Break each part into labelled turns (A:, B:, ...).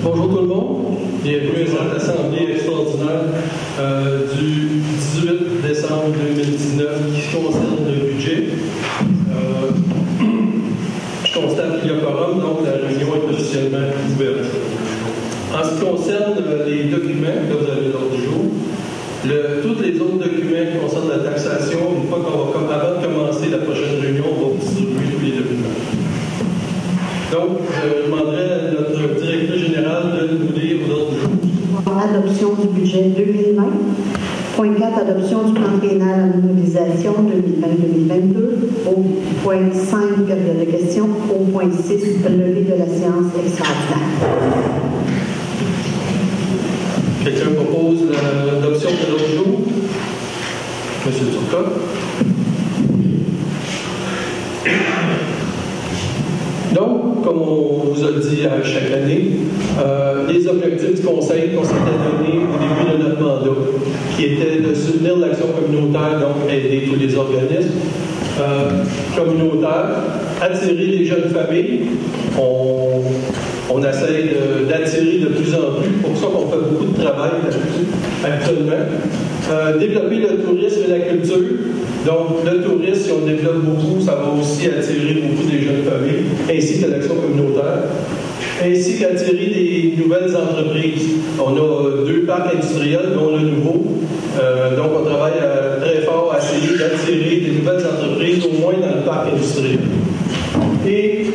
A: Bonjour tout le monde, bienvenue à cette assemblée extraordinaire du 18 décembre 2019 qui concerne le budget. Je constate qu'il y a quorum, donc la réunion est officiellement ouverte. En ce qui concerne les documents, là vous avez l'ordre du jour, tous les autres documents qui concernent la taxation, une fois qu'on va, avant de commencer la prochaine réunion, on va distribuer tous les documents. Donc, je demanderai à notre directeur général de nous lire l'ordre du jour.
B: Adoption du budget 2020. Point 4, adoption du plan triennal en mobilisation 2020-2022. Au point 5, période de questions. Au point 6, levée de la séance extraordinaire.
A: Quelqu'un propose l'adoption de l'ordre du jour? Monsieur Turcotte. Donc, comme on vous a dit à chaque année, les objectifs du Conseil qu'on s'était donnés au début de notre mandat, qui étaient de soutenir l'action communautaire, donc aider tous les organismes communautaires, attirer les jeunes familles. On essaie d'attirer de plus en plus, pour ça qu'on fait beaucoup de travail là-dessus actuellement. Développer le tourisme et la culture. Donc, le tourisme, si on développe beaucoup, ça va aussi attirer beaucoup des jeunes familles, ainsi que l'action communautaire, ainsi qu'attirer des nouvelles entreprises. On a 2 parcs industriels, dont le nouveau. Donc, on travaille très fort à essayer d'attirer des nouvelles entreprises, au moins dans le parc industriel. Et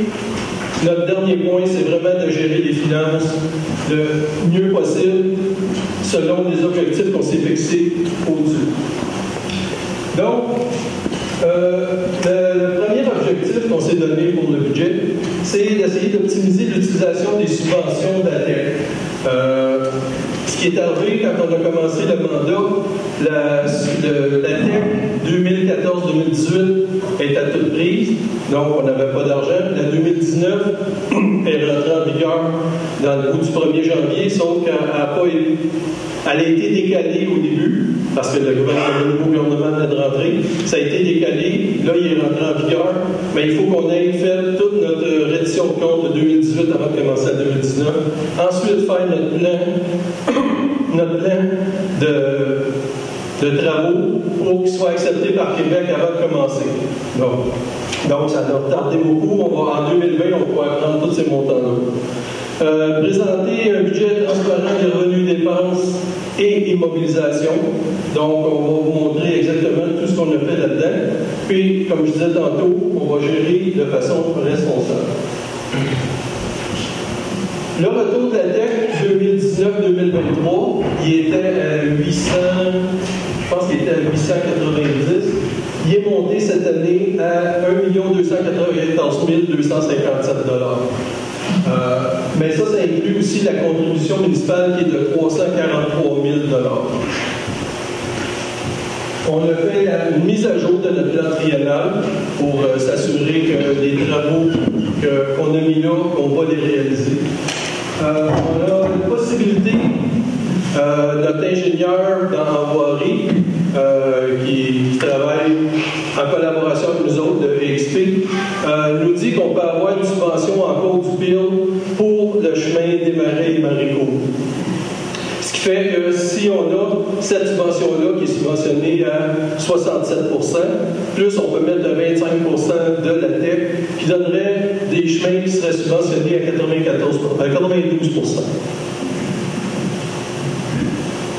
A: notre dernier point, c'est vraiment de gérer les finances le mieux possible, selon les objectifs qu'on s'est fixés au-dessus. Donc, le premier objectif qu'on s'est donné pour le budget, c'est d'essayer d'optimiser l'utilisation des subventions d'ATEC. Ce qui est arrivé quand on a commencé le mandat, l'ATEC 2014-2018 est à toute prise, donc on n'avait pas d'argent. La 2019 est rentrée en vigueur dans le bout du 1er janvier, sauf qu'elle a été décalée au début, parce que le nouveau gouvernement venait de rentrer. Ça a été décalé. Là, il est rentré en vigueur. Mais il faut qu'on ait fait toute notre reddition de compte de 2018 avant de commencer à 2019. Ensuite, faire notre plan de travaux pour qu'il soit accepté par Québec avant de commencer. Donc ça a retardé beaucoup. En 2020, on pourra prendre tous ces montants-là. Présenter un budget transparent des revenus, dépenses et immobilisation. Donc, on va vous montrer exactement tout ce qu'on a fait là-dedans. Puis, comme je disais tantôt, on va gérer de façon responsable. Le retour de la dette 2019-2023, il était à 800, je pense qu'il était à 890. Il est monté cette année à 1 294 257 $. Mais ça inclut aussi la contribution municipale qui est de 343 000 $. On a fait une mise à jour de notre plan triennal pour s'assurer que les travaux qu'on a mis là, on va les réaliser. On a une possibilité, notre ingénieur en voirie, qui travaille en collaboration avec nous autres de EXP, nous dit qu'on peut avoir une subvention en cours du PIL pour le chemin des Marais et Maricourt. Ce qui fait que si on a cette subvention-là qui est subventionnée à 67 %, plus on peut mettre 25 % de la TEC, qui donnerait des chemins qui seraient subventionnés à 92 %.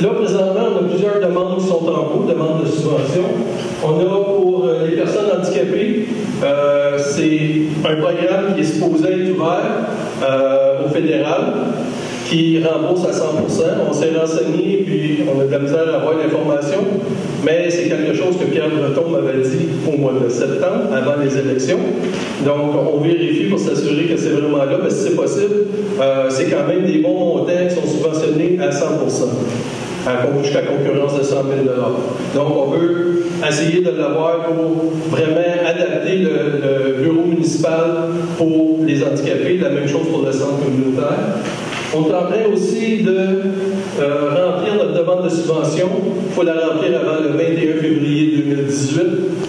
A: Là, présentement, on a plusieurs demandes qui sont en cours, demandes de subvention. On a pour les personnes handicapées, c'est un programme qui est supposé être ouvert au fédéral, qui rembourse à 100 %. On s'est renseigné, puis on a de la misère à avoir l'information, mais c'est quelque chose que Pierre Breton m'avait dit au mois de septembre, avant les élections. Donc, on vérifie pour s'assurer que c'est vraiment là, mais si c'est possible, c'est quand même des bons montants qui sont subventionnés à 100 % jusqu'à concurrence de 100 000 $. Donc, on veut essayer de l'avoir pour vraiment adapter le bureau municipal pour les handicapés, la même chose pour le centre communautaire. On est en train aussi de remplir notre demande de subvention. Il faut la remplir avant le 21 février 2018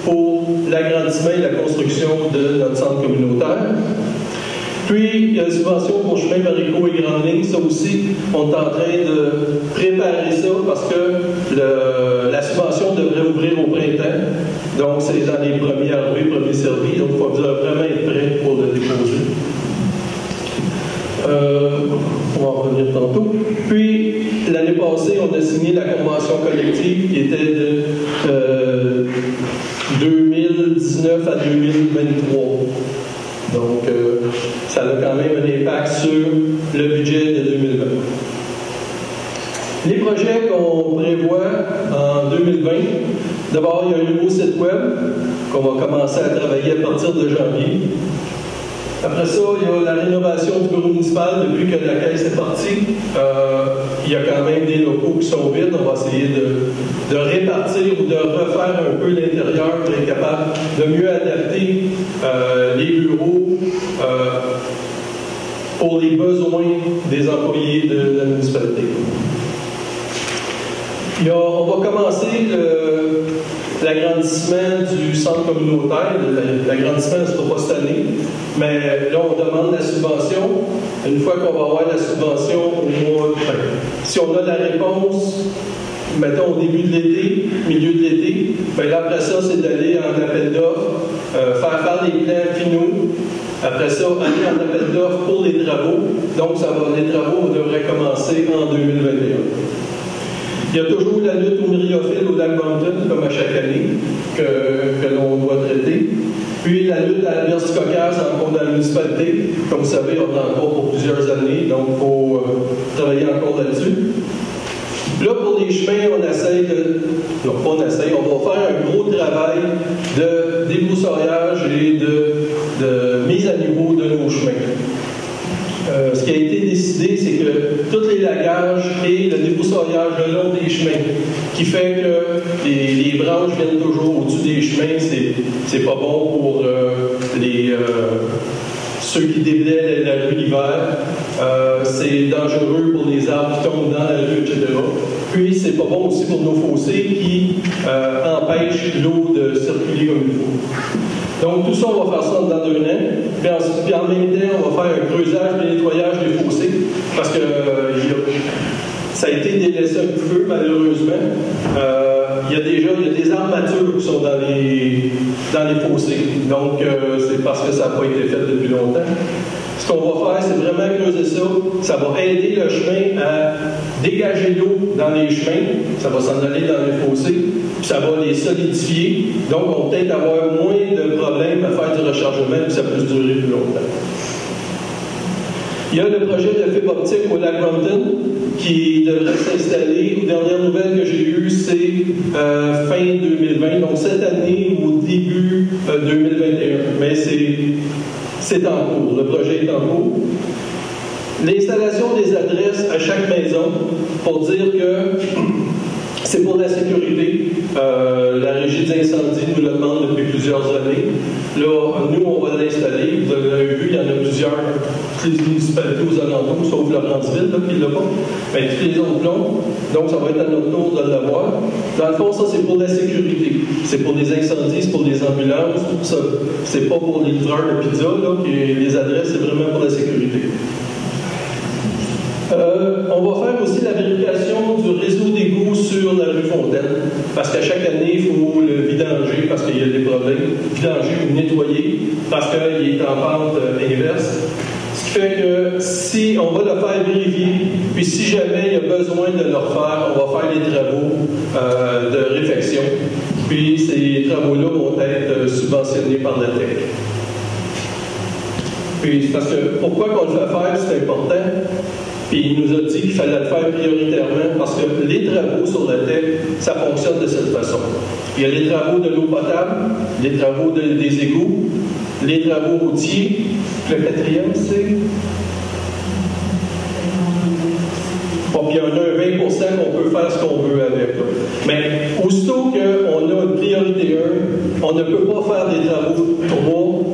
A: pour l'agrandissement et la construction de notre centre communautaire. Puis, il y a la subvention pour chemin Marico et Grande Ligne. Ça aussi, on est en train de préparer ça parce que la subvention devrait ouvrir au printemps. Donc, c'est dans les premiers arrivés, premiers servis. Donc, il faut vraiment être prêt pour le déposer. On va en revenir tantôt. Puis, l'année passée, on a signé la convention collective qui était de 2019 à 2023. Donc, ça a quand même un impact sur le budget de 2020. Les projets qu'on prévoit en 2020, d'abord, il y a un nouveau site web qu'on va commencer à travailler à partir de janvier. Après ça, il y a la rénovation du bureau municipal. Depuis que la caisse est partie, il y a quand même des locaux qui sont vides. On va essayer de répartir ou de refaire un peu l'intérieur pour être capable de mieux adapter les bureaux pour les besoins des employés de la municipalité. On va commencer l'agrandissement du centre communautaire. L'agrandissement ne sera pas cette année, mais là, on demande la subvention. Une fois qu'on va avoir la subvention au mois de fin. Si on a la réponse, mettons au début de l'été, milieu de l'été, bien là, après ça, c'est d'aller en appel d'offres, faire les plans finaux. Après ça, aller en appel d'offres pour les travaux. Donc, les travaux devraient commencer en 2021. Il y a toujours la lutte au myriophylle au lac Mountain, comme à chaque année, que l'on doit traiter. Puis la lutte à la berge du Caucase dans la municipalité. Comme vous savez, on en a encore pour plusieurs années, donc il faut travailler encore là-dessus. Là, pour les chemins, on essaye non, pas on essaye, on va faire un gros travail de débroussaillage et de mise à niveau de nos chemins. Ce qui a été décidé, c'est que tous les lagages et le débroussaillage le long des chemins, qui fait que les branches viennent toujours au-dessus des chemins, c'est pas bon pour ceux qui déblaient la rue l'hiver. C'est dangereux pour les arbres qui tombent dans la rue, etc. Puis, c'est pas bon aussi pour nos fossés qui empêchent l'eau de circuler comme il faut. Donc, tout ça, on va faire ça dans 2 ans. Puis en même temps, on va faire un creusage et un nettoyage des fossés. Parce que ça a été délaissé un peu, malheureusement. Il y a des armatures qui sont dans les fossés. Donc, c'est parce que ça n'a pas été fait depuis longtemps. Ce qu'on va faire, c'est vraiment creuser ça. Ça va aider le chemin à dégager l'eau dans les chemins. Ça va s'en aller dans les fossés. Puis ça va les solidifier. Donc, on va peut-être avoir moins de problèmes à faire du rechargement, puis ça peut se durer plus longtemps. Il y a le projet de fibre optique au lac Mountain qui devrait s'installer. Les dernières nouvelles que j'ai eues, c'est fin 2020, donc cette année ou début 2021. Mais c'est en cours. Le projet est en cours. L'installation des adresses à chaque maison pour dire que c'est pour la sécurité. La régie des incendies nous le demande depuis plusieurs années. Là, nous, on va l'installer. Vous avez vu, il y en a plusieurs, toutes les municipalités aux alentours, sauf Laurentieville, qui ne l'a pas. Mais toutes les autres l'ont. Donc, ça va être à notre tour de l'avoir. Dans le fond, ça, c'est pour la sécurité. C'est pour les incendies, c'est pour les ambulances. C'est pas pour les livreurs de pizza. Là, les adresses, c'est vraiment pour la sécurité. On va faire aussi la vérification du réseau d'égouts sur la rue Fontaine, parce qu'à chaque année, il faut le vidanger parce qu'il y a des problèmes. Vidanger ou nettoyer parce qu'il est en pente inverse. Ce qui fait que si on va le faire vérifier, puis si jamais il y a besoin de le refaire, on va faire les travaux de réfection. Puis ces travaux-là vont être subventionnés par la TEC. Puis parce que pourquoi qu'on le fait faire, c'est important. Puis il nous a dit qu'il fallait le faire prioritairement parce que les travaux sur la TEC, ça fonctionne de cette façon. Il y a les travaux de l'eau potable, les travaux des égouts, les travaux routiers. Le 4e, c'est... Bon, puis il y en a un 20% qu'on peut faire ce qu'on veut avec. Là. Mais aussitôt qu'on a une priorité 1, on ne peut pas faire des travaux 3,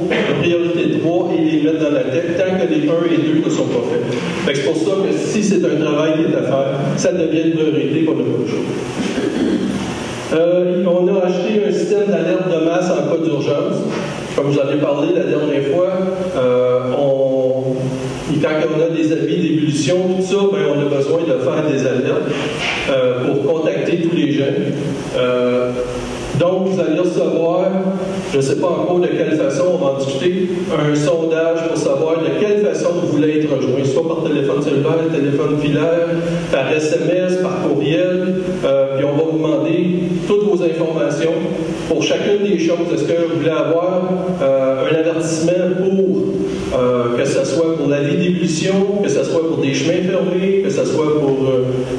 A: une priorité 3 et les mettre dans la tête tant que les 1 et 2 ne sont pas faits. C'est pour ça que si c'est un travail qui est à faire, ça devient une priorité qu'on n'a pas le choix. On a acheté un système d'alerte de masse en cas d'urgence. Comme j'en ai parlé la dernière fois, Puis quand on a des avis d'ébullition, tout ça, ben, on a besoin de faire des alertes pour contacter tous les jeunes. Donc, vous allez recevoir, je ne sais pas encore de quelle façon, on va en discuter, un sondage pour savoir de quelle façon vous voulez être rejoint, soit par téléphone cellulaire, téléphone filaire, par SMS, par courriel, puis on va vous demander toutes vos informations pour chacune des choses. Est-ce que vous voulez avoir un avertissement pour que ce soit pour l'avis d'ébullition, que ce soit pour des chemins fermés, que ce soit pour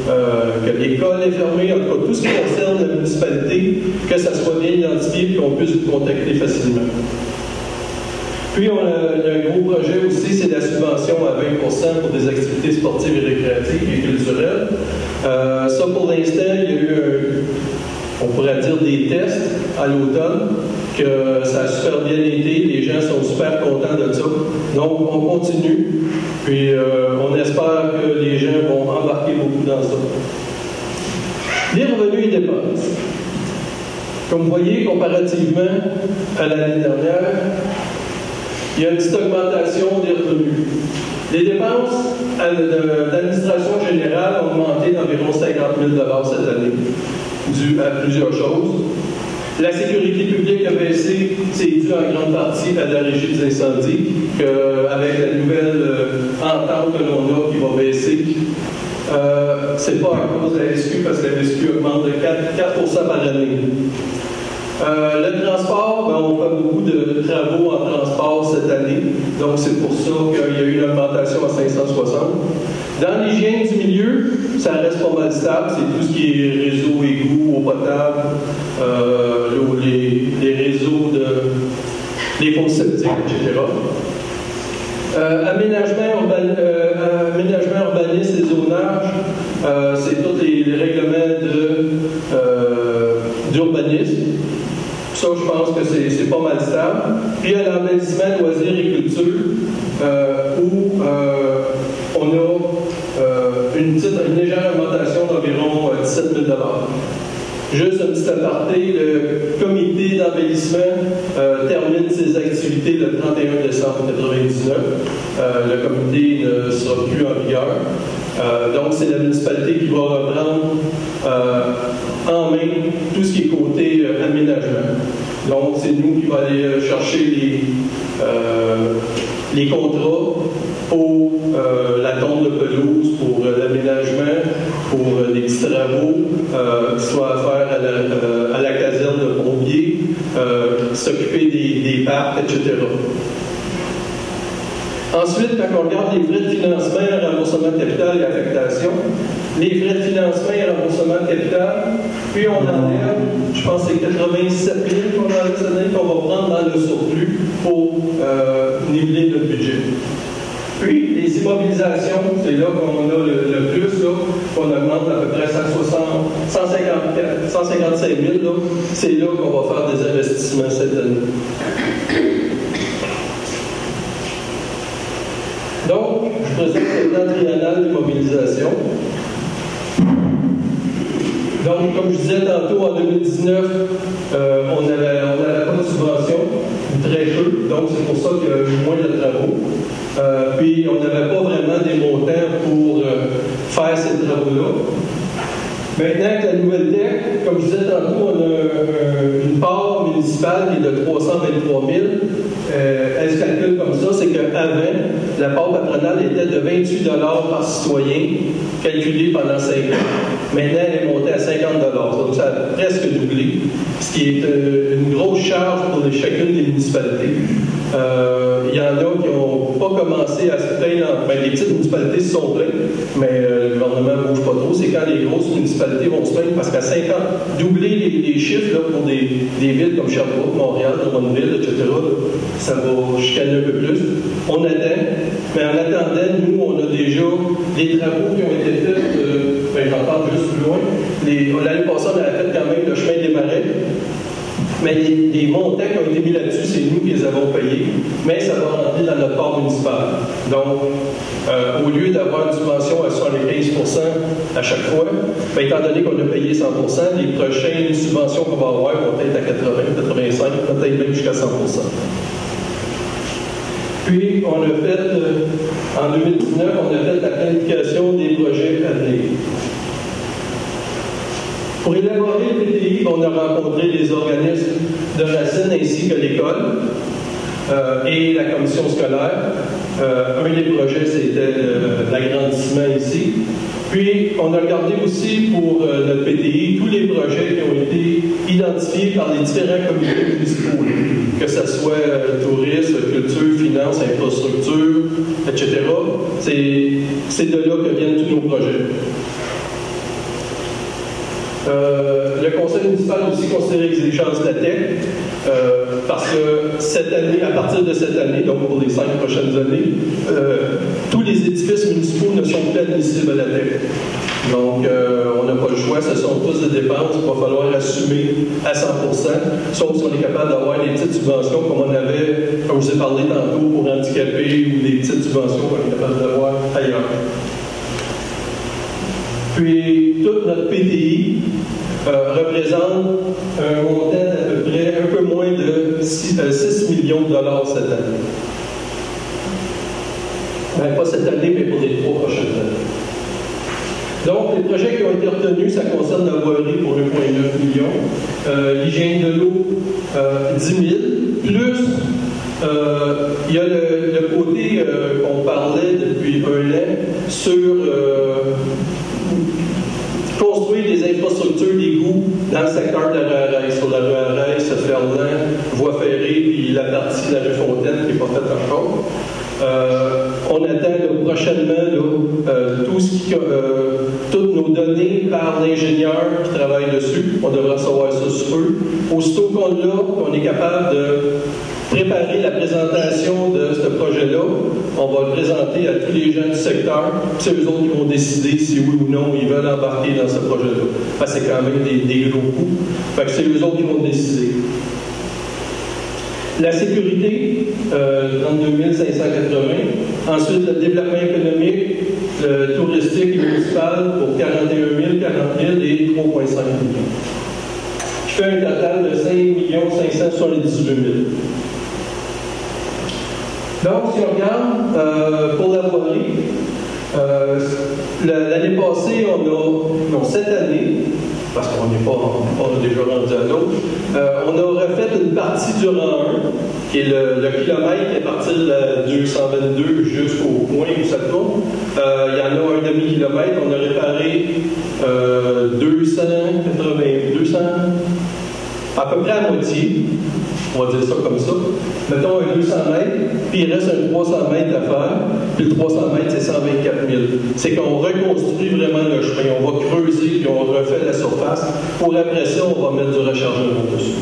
A: que l'école est fermée, en tout cas tout ce qui concerne la municipalité, que ça soit bien identifié et qu'on puisse vous contacter facilement. Puis, on a un gros projet aussi, c'est la subvention à 20% pour des activités sportives et récréatives et culturelles. Ça, pour l'instant, il y a eu, on pourrait dire, des tests à l'automne, que ça a super bien été, les gens sont super contents de ça. Donc, on continue, puis on espère que les gens vont embarquer beaucoup dans ça. Les revenus et dépenses. Comme vous voyez, comparativement à l'année dernière, il y a une petite augmentation des revenus. Les dépenses d'administration générale ont augmenté d'environ 50 000 $ cette année, dû à plusieurs choses. La sécurité publique a baissé, c'est dû en grande partie à la régie des incendies, avec la nouvelle entente que l'on a qui va baisser. C'est pas à cause de la SQ, parce que la SQ augmente de 4% par année. Le transport, ben, on fait beaucoup de travaux en transport cette année, donc c'est pour ça qu'il y a eu une augmentation à 560. Dans l'hygiène du milieu, ça reste pas mal stable, c'est tout ce qui est réseau, égout, eau potable, les réseaux des fosses septiques, etc. Aménagement, urbanisme et zonage, c'est tous les règlements d'urbanisme. Ça, je pense que c'est pas mal stable. Puis, il y a l'embellissement, loisirs et culture, où on a une légère augmentation d'environ 17 000 $. Juste un petit aparté, le comité d'embellissement termine ses activités le 31 décembre 1999. Le comité ne sera plus en vigueur. Donc, c'est la municipalité qui va reprendre en main tout ce qui est côté aménagement. Donc, c'est nous qui va aller chercher les contrats pour la tombe de pelouse, pour l'aménagement, pour des petits travaux, soit à faire à la caserne de pompiers, s'occuper des parcs, etc. Ensuite, quand on regarde les frais de financement, remboursement de capital et affectation, les frais de financement et remboursement de capital, puis on enlève, je pense que c'est 87 000 qu'on enlève cette année, qu'on va prendre dans le surplus pour niveler notre budget. Puis, les immobilisations, c'est là qu'on a le plus, qu'on augmente à peu près 155 000, c'est là qu'on va faire des investissements cette année. Donc, je présente le plan triennal d'immobilisation. Donc, comme je disais tantôt, en 2019, on n'avait pas de subvention, ou très peu, donc c'est pour ça qu'il y a eu moins de travaux. Puis, on n'avait pas vraiment des montants pour faire ces travaux-là. Maintenant, avec la nouvelle DEC, comme je disais tantôt, on a une part municipale qui est de 323 000. Elle se calcule comme ça, c'est qu'avant, la part patronale était de 28 $ par citoyen, calculée pendant 5 ans. Maintenant, elle est montée à 50 $. Donc, ça a presque doublé, ce qui est une grosse charge pour chacune des municipalités. Il y en a qui n'ont pas commencé à se plaindre. Les petites municipalités se sont plaintes, mais le gouvernement ne bouge pas trop. C'est quand les grosses municipalités vont se plaindre parce qu'à 5 ans, doubler les chiffres là, pour des villes comme Sherbrooke, Montréal, Drummondville, etc., là, ça va chicaner un peu plus. On attend, mais en attendant, nous, on a déjà des travaux qui ont été faits, j'en parle juste plus loin. L'année passée, on a fait quand même le chemin des Marais. Mais les montants qui ont été mis là-dessus, c'est nous qui les avons payés, mais ça va rentrer dans notre part municipale. Donc, au lieu d'avoir une subvention à 75% à chaque fois, bien, étant donné qu'on a payé 100%, les prochaines subventions qu'on va avoir vont être à 80, 85, peut-être même jusqu'à 100%. Puis, on a fait, en 2019, on a fait la planification des projets à venir. Pour élaborer le PTI, on a rencontré les organismes de Racine ainsi que l'école et la commission scolaire. Un des projets, c'était l'agrandissement ici. Puis, on a regardé aussi pour notre PTI tous les projets qui ont été identifiés par les différents comités municipaux, que ce soit tourisme, culture, finance, infrastructure, etc. C'est de là que viennent tous nos projets. Le conseil municipal a aussi considéré que les chances de la TEC, parce que cette année, à partir de cette année, donc pour les 5 prochaines années, tous les édifices municipaux ne sont plus admissibles à la TEC. Donc, on n'a pas le choix, ce sont tous des dépenses qu'il va falloir assumer à 100%, sauf si on est capable d'avoir des petites subventions comme on avait, comme je vous ai parlé tantôt, pour handicapés ou des petites subventions qu'on est capable d'avoir ailleurs. Puis, toute notre PTI représente un montant d'à peu près un peu moins de 6 millions de dollars cette année. Ben, pas cette année, mais pour les 3 prochaines années. Donc, les projets qui ont été retenus, ça concerne la voirie pour 1,9 million, l'hygiène de l'eau, 10 000, plus il y a le côté qu'on parlait depuis un an sur construire des infrastructures d'égouts dans le secteur de la rue Arès, sur la rue Arès, Ferland, voie ferrée, puis la partie de la rue Fontaine qui n'est pas faite encore. On attend prochainement toutes nos données par l'ingénieur qui travaille dessus. On devrait recevoir ça sous peu. Aussitôt qu'on l'a, on est capable de préparer la présentation de ce projet-là. On va le présenter à tous les gens du secteur. C'est eux autres qui vont décider si oui ou non ils veulent embarquer dans ce projet-là. Parce que c'est quand même des gros coûts. Fait que c'est eux autres qui vont décider. La sécurité, 32 580. Ensuite, le développement économique, le touristique et municipal pour 41 000, 40 000 et 3,5 millions. Je fais un total de 5 578 000. Donc, si on regarde, pour la voirie, l'année passée, non, cette année, parce qu'on n'est pas déjà rendu à l'autre, on a refait une partie du rang 1, qui est le kilomètre qui est à partir de 222 jusqu'au point où ça tourne. Il y en a un demi-kilomètre, on a réparé 200, à peu près à moitié, on va dire ça comme ça. Mettons un 200 mètres, puis il reste un 300 mètres à faire, puis le 300 mètres, c'est 124 000. C'est qu'on reconstruit vraiment le chemin, on va creuser, puis on refait la surface. Pour après ça, on va mettre du rechargement dessus.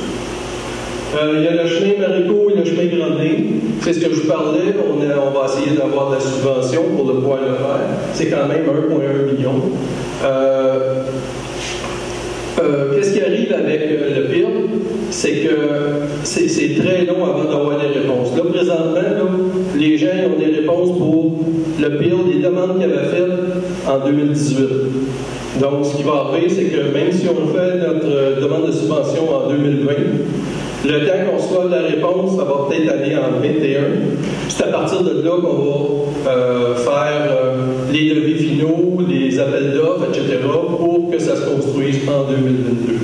A: Il y a le chemin Marigot et le chemin Grandin. C'est ce que je vous parlais. On va essayer d'avoir de la subvention pour pouvoir le faire. C'est quand même 1,1 million. Qu'est-ce qui arrive avec le PIR? C'est que c'est très long avant d'avoir des réponses. Là, présentement, les gens ont des réponses pour le PIR, des demandes qu'ils avaient faites en 2018. Donc, ce qui va arriver, c'est que même si on fait notre demande de subvention en 2020, le temps qu'on reçoive la réponse, ça va peut-être aller en 2021. C'est à partir de là qu'on va faire les devis finaux, les appels d'offres, etc., pour que ça se construise en 2022,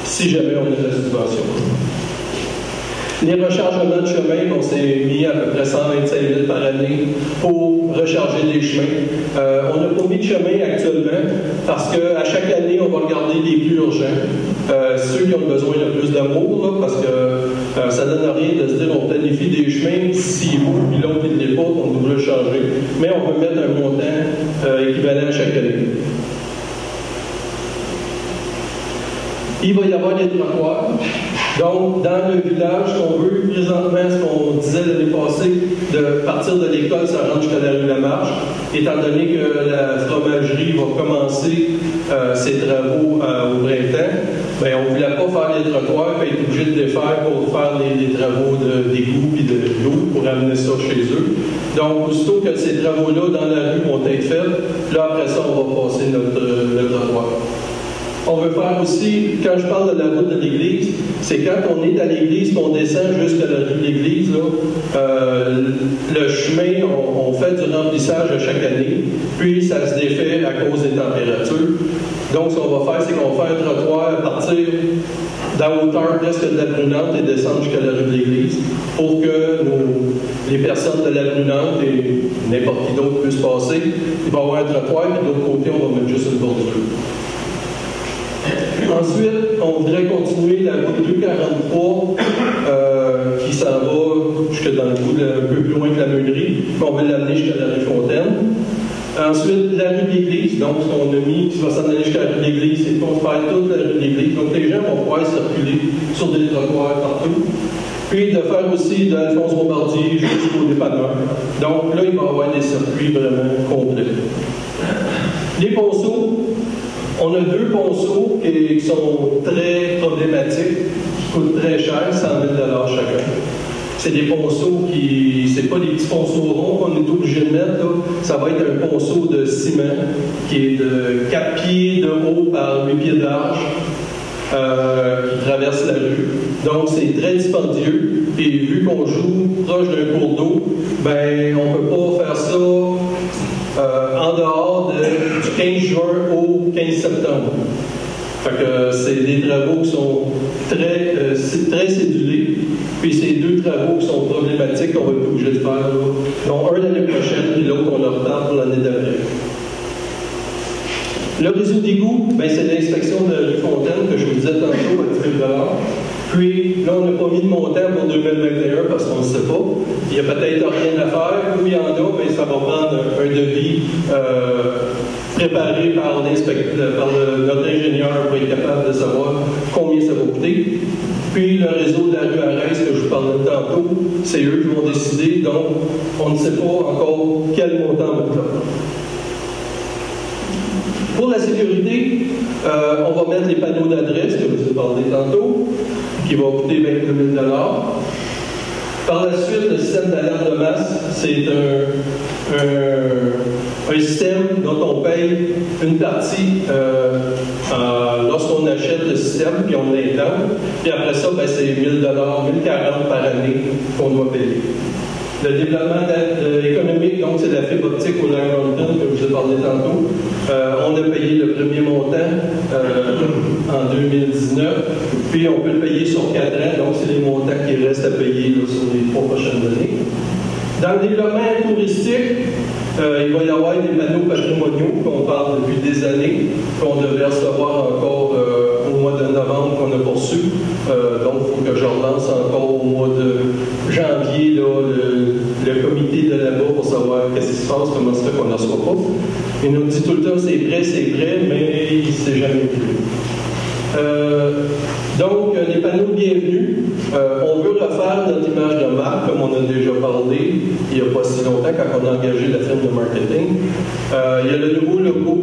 A: si jamais on a la subvention. Les rechargements de chemin, on s'est mis à peu près 125 000 par année pour recharger les chemins. On n'a pas mis de chemin actuellement parce qu'à chaque année, on va regarder les plus urgents. Ceux qui ont besoin de plus d'amour, parce que ça ne donne rien de se dire on planifie des chemins, s'il vaut, puis l'autre il ne l'est pas, on devrait le changer. Mais on peut mettre un montant équivalent à chaque année. Il va y avoir des trottoirs. Donc, dans le village, on veut présentement, ce qu'on disait l'année passée, de partir de l'école, ça rentre jusqu'à la rue Lamarche, étant donné que la fromagerie va commencer ses travaux au printemps, bien, on ne voulait pas faire les trottoirs, puis être obligé de les faire pour faire les travaux d'égout et de l'eau pour amener ça chez eux. Donc, aussitôt que ces travaux-là dans la rue vont être faits, là, après ça, on va passer notre trottoir. On veut faire aussi, quand je parle de la route de l'église, c'est quand on est à l'église, qu'on descend jusqu'à la rue de l'église, le chemin, on fait du remplissage à chaque année, puis ça se défait à cause des températures. Donc, ce qu'on va faire, c'est qu'on va faire un trottoir à partir de la hauteur presque de la Brunante et descendre jusqu'à la rue de l'église pour que les personnes de la Brunante et n'importe qui d'autre puissent passer. Il va y avoir un trottoir, et de l'autre côté, on va mettre juste une bordure. Ensuite, on voudrait continuer la route 243 qui s'en va jusque dans le bout, un peu plus loin que la Meunerie, puis on va l'amener jusqu'à la rue Fontaine. Ensuite, la rue de l'église, donc ce qu'on a mis, qui va s'en aller jusqu'à la rue de l'église, c'est qu'on va faire toute la rue de l'église. Donc les gens vont pouvoir circuler sur des trottoirs partout. Puis de faire aussi de Alphonse Bombardier jusqu'au dépanneur. Donc là, il va y avoir des circuits vraiment complets. Les ponceaux, on a 2 ponceaux qui sont très problématiques, qui coûtent très cher, 100 000 chacun. C'est des ponceaux c'est pas des petits ponceaux ronds qu'on est obligé de mettre, là. Ça va être un ponceau de ciment qui est de 4 pieds de haut par 8 pieds de large, qui traverse la rue. Donc c'est très dispendieux. Et vu qu'on joue proche d'un cours d'eau, ben on peut pas faire ça en dehors du 15 juin au 15 septembre. Fait que c'est des travaux qui sont très cédulés, puis c'est 2 travaux qui sont problématiques qu'on va être obligé de faire. Donc un l'année prochaine, puis l'autre on le retarde pour l'année d'après. Le réseau d'égout, ben, c'est l'inspection de la rue Fontaine que je vous disais tantôt à 10 000 $. Puis là, on n'a pas mis de montant pour 2021 parce qu'on ne sait pas. Il y a peut-être rien à faire, ou il y en a, mais ça va prendre un devis préparé par notre ingénieur pour être capable de savoir combien ça va coûter. Puis le réseau de la rue Arès que je vous parlais tantôt, c'est eux qui vont décider, donc on ne sait pas encore quel montant va coûter. Pour la sécurité, on va mettre les panneaux d'adresse que je vous ai parlé tantôt, qui va coûter 22 000 $. Par la suite, le système d'alarme de masse, c'est un système dont on paye une partie lorsqu'on achète le système, puis on l'intègre. Puis après ça, ben, c'est 1 000 $, 1 040 par année qu'on doit payer. Le développement économique, donc c'est la fibre optique au lac Mountain que je vous ai parlé tantôt. On a payé le premier montant en 2019, puis on peut le payer sur 4 ans, donc c'est les montants qui restent à payer là, sur les 3 prochaines années. Dans le développement touristique, il va y avoir des panneaux patrimoniaux qu'on parle depuis des années, qu'on devait recevoir encore au mois de novembre qu'on a poursu. Donc, il faut que je relance encore au mois de janvier là, le comité de là-bas pour savoir qu'est-ce qui se passe, comment ça fait qu'on ne reçoit pas. Il nous dit tout le temps c'est prêt, mais il ne s'est jamais vu. Donc, les panneaux bienvenus. On veut refaire notre image de marque, comme on a déjà parlé il n'y a pas si longtemps quand on a engagé la firme de marketing. Il y a le nouveau logo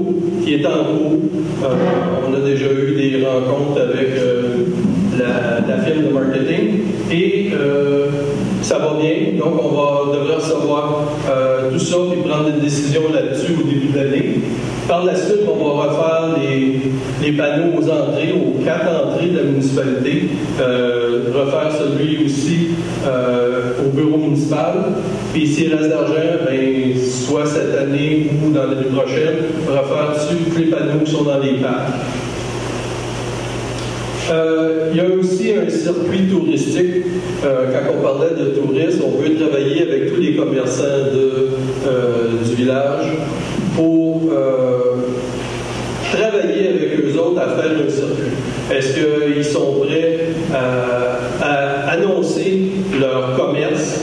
A: qui est en cours. On a déjà eu des rencontres avec la firme de marketing et ça va bien. Donc, on devrait recevoir tout ça et prendre des décisions là-dessus au début de l'année. Par la suite, on va refaire les panneaux aux entrées, aux 4 entrées de la municipalité, refaire celui aussi au bureau municipal. Puis s'il reste d'argent, ben, soit cette année ou dans l'année prochaine, refaire tous les panneaux qui sont dans les parcs. Il y a aussi un circuit touristique. Quand on parlait de tourisme, on veut travailler avec tous les commerçants du village pour travailler avec eux autres à faire un circuit. Est-ce qu'ils sont prêts à annoncer leur commerce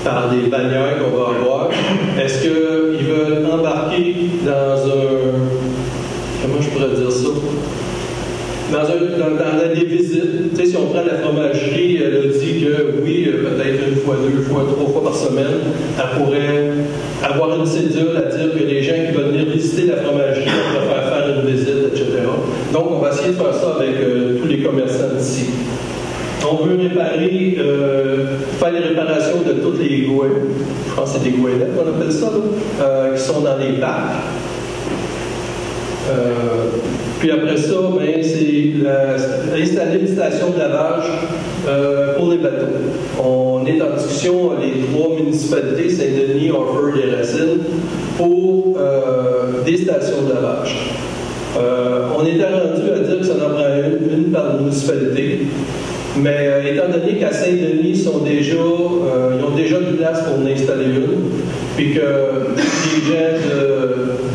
A: par des bannières qu'on va avoir? Est-ce qu'ils veulent embarquer dans comment je pourrais dire ça? Dans des visites, tu sais, si on prend la fromagerie, elle a dit que oui, peut-être 1 fois, 2 fois, 3 fois par semaine, elle pourrait avoir une cédule à dire que les gens qui veulent venir visiter la fromagerie, on va faire une visite, etc. Donc, on va essayer de faire ça avec tous les commerçants d'ici. On veut réparer, faire les réparations de toutes les goëlettes, je pense que c'est des goëlettes qu'on appelle ça, là, qui sont dans les parcs. Puis après ça, ben, c'est installer une station de lavage pour les bateaux. On est en discussion, les 3 municipalités, Saint-Denis, Harford et Racine, pour des stations de lavage. On était rendu à dire que ça en prend une par municipalité, mais étant donné qu'à Saint-Denis, ils ont déjà de place pour en installer une, puis que les gens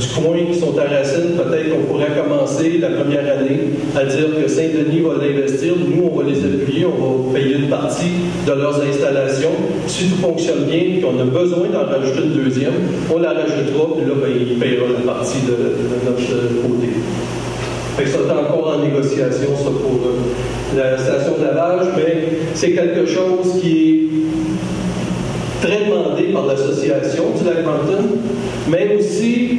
A: du coin qui sont à Racine, peut-être qu'on pourrait commencer la première année à dire que Saint-Denis va l'investir, nous on va les appuyer, on va payer une partie de leurs installations. Si tout fonctionne bien et qu'on a besoin d'en rajouter une deuxième, on la rajoutera, puis là, ben, il paiera la partie de notre côté. Fait que ça est encore en négociation, ça, pour la station de lavage, mais c'est quelque chose qui est très demandé par l'association du Lac-Brampton, mais aussi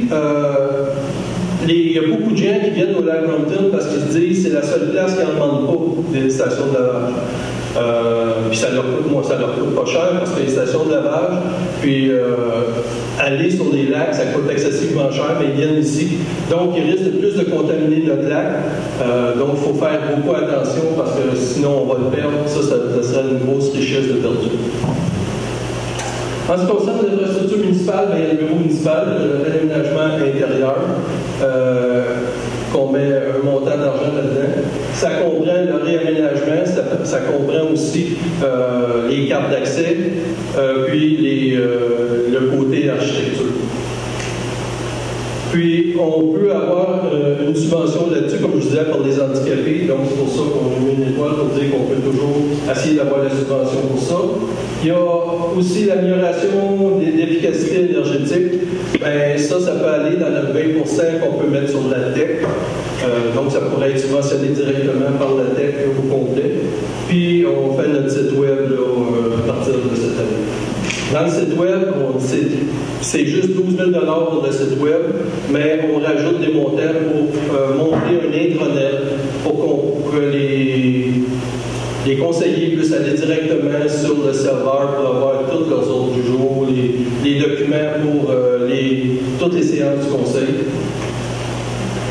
A: il y a beaucoup de gens qui viennent au Lac-Brampton parce qu'ils se disent que c'est la seule place qui n'en demande pas des stations de lavage. Puis ça leur coûte pas cher parce que les stations de lavage, puis aller sur les lacs, ça coûte excessivement cher, mais ils viennent ici. Donc, ils risquent de plus de contaminer notre lac. Donc, il faut faire beaucoup attention parce que sinon, on va le perdre. Ça serait une grosse richesse de perdu. En ce qui concerne l'infrastructure municipale, il y a le bureau municipal, le réaménagement intérieur, qu'on met un montant d'argent là-dedans. Ça comprend le réaménagement, ça comprend aussi les cartes d'accès, puis le côté architecture. Puis, on peut avoir une subvention là-dessus, comme je disais, pour les handicapés. Donc, c'est pour ça qu'on a mis une étoile pour dire qu'on peut toujours essayer d'avoir la subvention pour ça. Il y a aussi l'amélioration de l'efficacité énergétique. Bien, ça peut aller dans notre 20% qu'on peut mettre sur la TEC. Donc, ça pourrait être subventionné directement par la TEC au complet. Puis, on fait notre site web là, à partir de cette année. Dans le site web, c'est juste 12 000 $ pour le site web, mais on rajoute des montants pour monter un intranet pour que les conseillers puissent aller directement sur le serveur pour avoir tous leurs ordres du jour, les documents pour toutes les séances du conseil.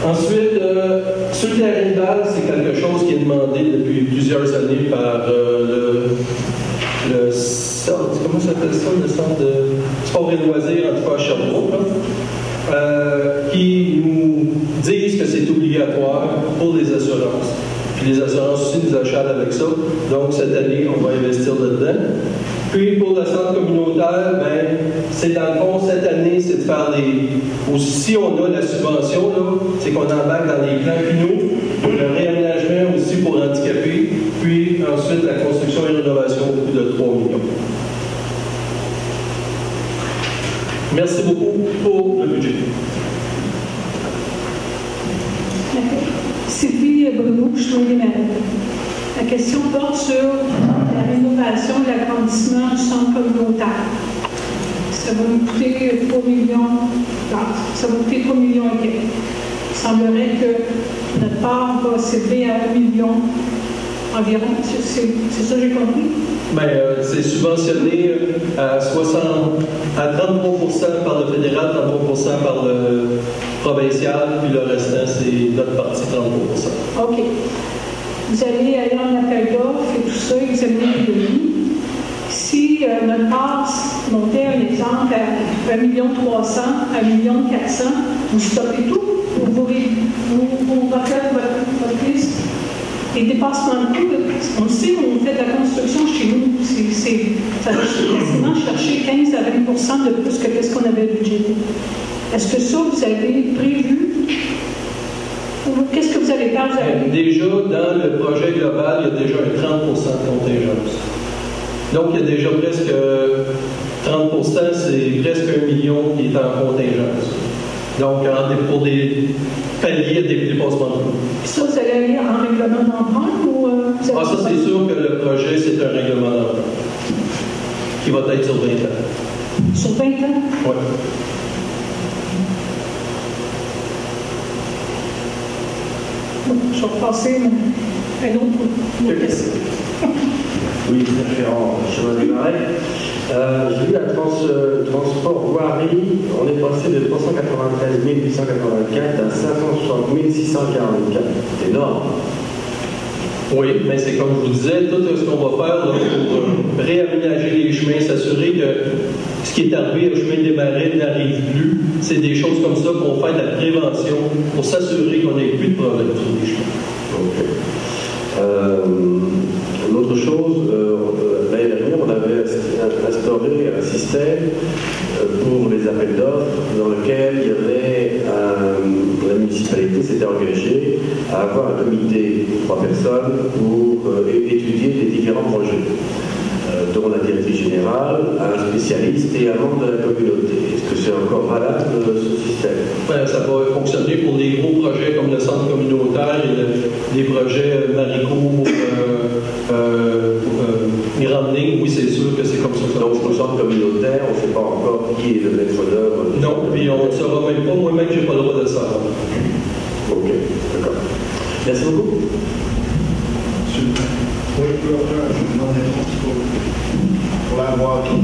A: Ensuite, sur le terrain de base, c'est quelque chose qui est demandé depuis plusieurs années par le centre, comment ça s'appelle ça, le centre de sport et loisirs, en tout cas à Sherbrooke, qui nous disent que c'est obligatoire pour les assurances. Puis les assurances aussi nous achalent avec ça. Donc, cette année, on va investir là-dedans. Puis, pour le centre communautaire, ben, c'est dans le fond, cette année, c'est de faire si on a la subvention, là, c'est qu'on embarque dans les plans finaux, le réaménagement aussi pour handicapés, puis ensuite la construction et rénovation au coût de 3 millions. Merci beaucoup pour le budget.
C: Sylvie Bruno, je suis la question porte sur la rénovation et l'agrandissement du centre communautaire. Ça va nous coûter 3 millions. Ça va coûter 3 millions et quelques. Il semblerait que notre part va s'élever à 1 million environ. C'est ça que j'ai compris?
A: Bien, c'est subventionné à 33% par le fédéral, 33% par le provincial, puis le restant, c'est notre partie, 33%. OK.
C: Vous allez aller en appel d'offres et tout ça, examiner les devis. Si notre part montait, un exemple, à 1 300 000 à 1 400 000, vous stoppez tout ou vous refaites votre liste? Les dépassements de coûts, on sait qu'on fait de la construction chez nous, ça va quasiment chercher 15 à 20% de plus que ce qu'on avait budgété. Est-ce que ça, vous avez prévu? Qu'est-ce que vous allez faire?
A: Déjà, dans le projet global, il y a déjà un 30% de contingence. Donc, il y a déjà presque 30%, c'est presque 1 million qui est en contingence. Donc, pour des paliers à des dépassements de coûts.
C: Ça, vous allez aller en règlement d'emprunt ou
A: ça, c'est sûr que le projet, c'est un règlement d'emprunt qui va être sur 20 ans.
C: Sur 20 ans?
A: Oui.
C: Je vais repasser à une autre question.
D: Oui, référent Chevalier Marais. J'ai vu la transport voirie, on est passé de 393 884 à 560 644. C'est énorme.
A: Oui, mais c'est comme je vous disais, tout ce qu'on va faire là, pour réaménager les chemins, s'assurer que ce qui est arrivé au chemin des Marais n'arrive plus. C'est des choses comme ça qu'on fait de la prévention pour s'assurer qu'on n'ait plus de problèmes sur les chemins.
D: Une autre chose, l'année dernière, on avait instauré un système pour les appels d'offres dans lequel il y avait la municipalité s'était engagée à avoir un comité de 3 personnes pour étudier les différents projets, dont la directrice générale, un spécialiste et un membre de la communauté. Est-ce que c'est encore valable ce système?
A: Ben, ça va fonctionner pour des gros projets comme le centre communautaire et les projets Maricourt, Miranding. Oui, c'est sûr que c'est comme ça.
D: Donc, au centre communautaire, on ne sait pas encore qui est le maître d'œuvre.
A: Non, puis on ne saura même pas. Moi-même, je n'ai pas le droit de le savoir.
D: Ok, d'accord. Merci beaucoup.
E: Oui, je peux faire une réponse pour l'avoir qui, M.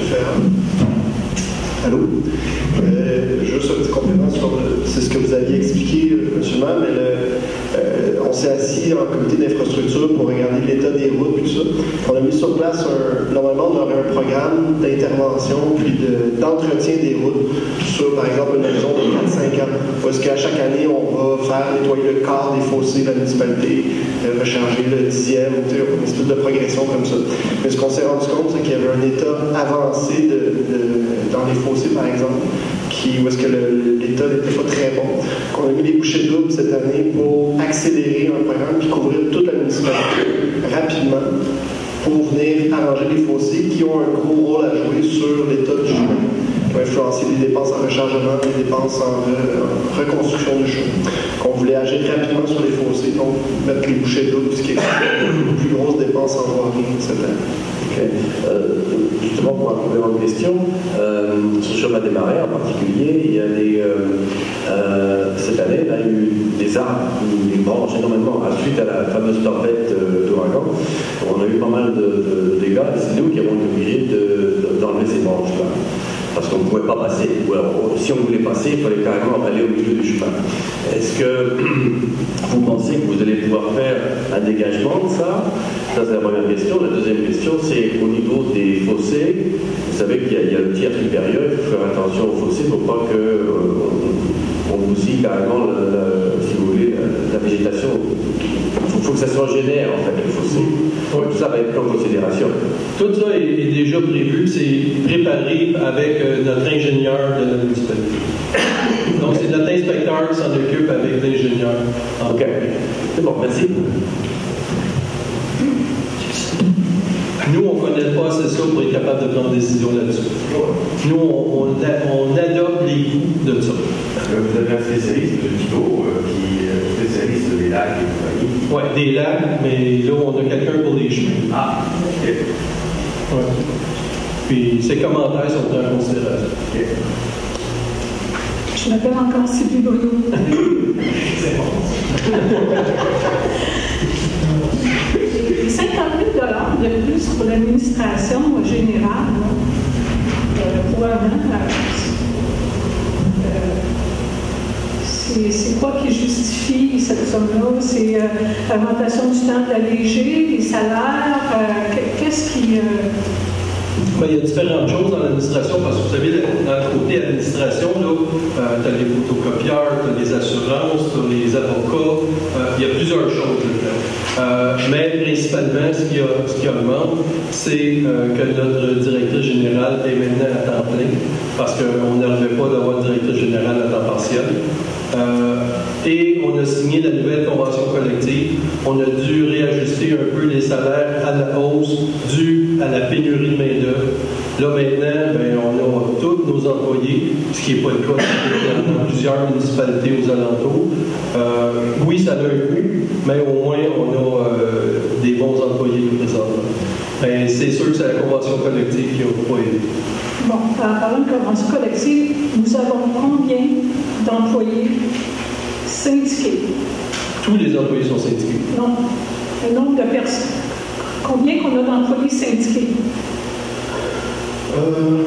E: Ferrand. Allô? Juste un petit complément sur c'est ce que vous aviez expliqué, M. le maire, mais on s'est assis en comité d'infrastructure pour regarder l'état des routes et tout ça. On a mis sur place, normalement, on aurait un programme d'intervention puis d'entretien des routes sur, par exemple, une horizon de 4-5 ans. Parce qu'à chaque année, on va faire nettoyer le quart des fossés de la municipalité, recharger le 10e, une espèce de progression comme ça. Mais ce qu'on s'est rendu compte, c'est qu'il y avait un état avancé dans les fossés, par exemple, où est-ce que l'état n'était pas très bon. On a mis des bouchées doubles cette année pour accélérer un programme puis couvrir toute la municipalité rapidement pour venir arranger les fossés qui ont un gros rôle à jouer sur l'état du chemin, qui va influencer les dépenses en rechargement, les dépenses en reconstruction du chemin. On voulait agir rapidement sur les fossés, donc mettre les bouchées doubles, ce qui est les plus grosses dépenses en voirie cette année.
D: Okay. Justement, pour un complément de question, sur le chemin des Marais en particulier, il y a cette année, il y a eu des arbres, des branches énormément, suite à la fameuse tempête d'ouragan. On a eu pas mal de dégâts, et c'est nous qui avons été obligés d'enlever ces branches-là. Parce qu'on ne pouvait pas passer. Ou alors, si on voulait passer, il fallait carrément aller au milieu du chemin. Est-ce que vous pensez que vous allez pouvoir faire un dégagement de ça? Ça, c'est la première question. La deuxième question, c'est au niveau des fossés. Vous savez qu'il y a le tiers supérieur, il faut faire attention aux fossés pour pas qu'on bousille carrément, si vous voulez, la végétation. Il faut que ça se régénère, en fait, les fossés. Donc, tout ça va être en considération.
A: Tout ça est déjà prévu, c'est préparé avec notre ingénieur de la municipalité. Donc, c'est notre inspecteur qui s'en occupe avec l'ingénieur.
D: OK. C'est bon, merci.
A: Nous, on ne connaît pas assez ça pour être capable de prendre des décisions là-dessus. Nous, on adopte les coûts de ça.
F: Vous avez un spécialiste de l'eau qui est spécialiste des lacs et compagnie.
A: Oui, des lacs, mais là, on a quelqu'un pour les chemins.
F: Ah, OK.
A: Ouais. Puis, ses commentaires sont pris en considération.
F: OK.
C: Je m'appelle encore Sylvie Bruno.
A: C'est bon.
C: 50 000 $ de plus pour l'administration générale, pour un an. C'est quoi qui justifie cette somme-là? C'est l'augmentation du temps d'alléger, les salaires, qu'est-ce qui...
A: Ben, il y a différentes choses dans l'administration, parce que vous savez, dans le côté administration, tu as les photocopieurs, tu as les assurances, tu as les avocats, il y a plusieurs choses là-dedans. Mais principalement, ce qui augmente, c'est que notre directrice générale est maintenant à temps plein, parce qu'on n'arrivait pas d'avoir une directrice générale à temps partiel. Et on a signé la nouvelle convention collective. On a dû réajuster un peu les salaires à la hausse due à la pénurie de main-d'œuvre. Là, maintenant, on a tous nos employés, ce qui n'est pas le cas dans plusieurs municipalités aux alentours. Oui, ça a un coût, mais au moins, on a des bons employés présentement. Mais c'est sûr que c'est la convention collective qui n'a pas aidé.
C: Bon, en parlant de convention collective, nous avons combien d'employés syndiqués?
A: Tous les employés sont syndiqués.
C: Non, le nombre de personnes. Combien qu'on a d'employés syndiqués?
A: 1, 2,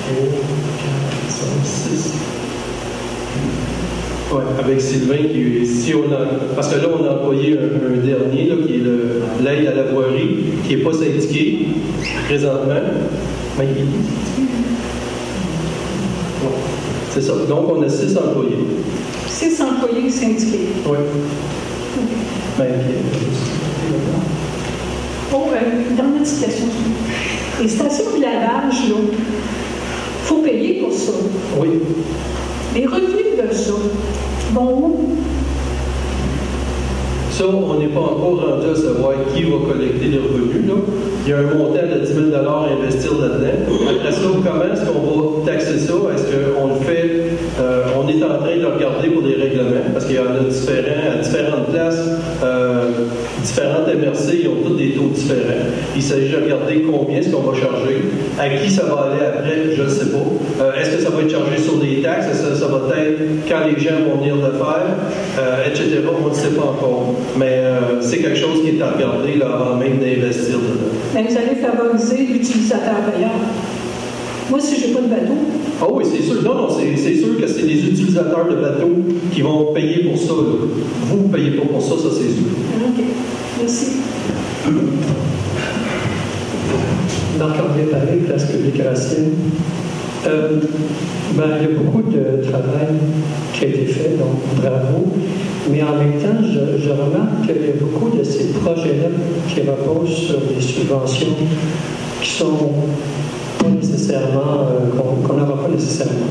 A: 3, 4, 5, 6. Oui, avec Sylvain, si on a, parce que là, on a employé un dernier, là, qui est l'aide à la voirie, qui n'est pas syndiqué présentement. Mais il est syndiqué. Ouais, c'est ça. Donc, on a 6 employés.
C: 6 employés syndiqués.
A: Oui.
C: OK.
A: Ben,
C: dernière petite question. Les stations de lavage, là, il faut payer pour ça.
A: oui.
C: Les revenus de ça vont où?
A: Ça, on n'est pas encore rendu à savoir qui va collecter les revenus. Là. Il y a un montant de 10 000 à investir là-dedans. Après ça, comment est-ce qu'on va taxer ça? Est-ce qu'on le fait? On est en train de le regarder pour des règlements, parce qu'il y en a à différentes places, différentes MRC, ils ont tous des taux différents. Il s'agit de regarder combien est-ce qu'on va charger, à qui ça va aller après, je ne sais pas. Est-ce que ça va être chargé sur des taxes? Est-ce que ça va être quand les gens vont venir le faire, etc. On ne sait pas encore. Mais c'est quelque chose qui est à regarder là, avant même d'investir dedans.
C: Mais vous allez favoriser l'utilisateur payeur. Moi, si je n'ai pas de bateau.
A: Ah oui, c'est sûr. Non, c'est sûr que c'est les utilisateurs de bateaux qui vont payer pour ça. Là. Vous ne payez pas pour ça, ça c'est sûr.
C: OK. Merci.
G: Marc-André Paré, Place publique Racine. Il y a beaucoup de travail qui a été fait, donc bravo. Mais en même temps, je remarque qu'il y a beaucoup de ces projets-là qui reposent sur des subventions qui sont pas nécessairement, qu'on n'aura pas nécessairement.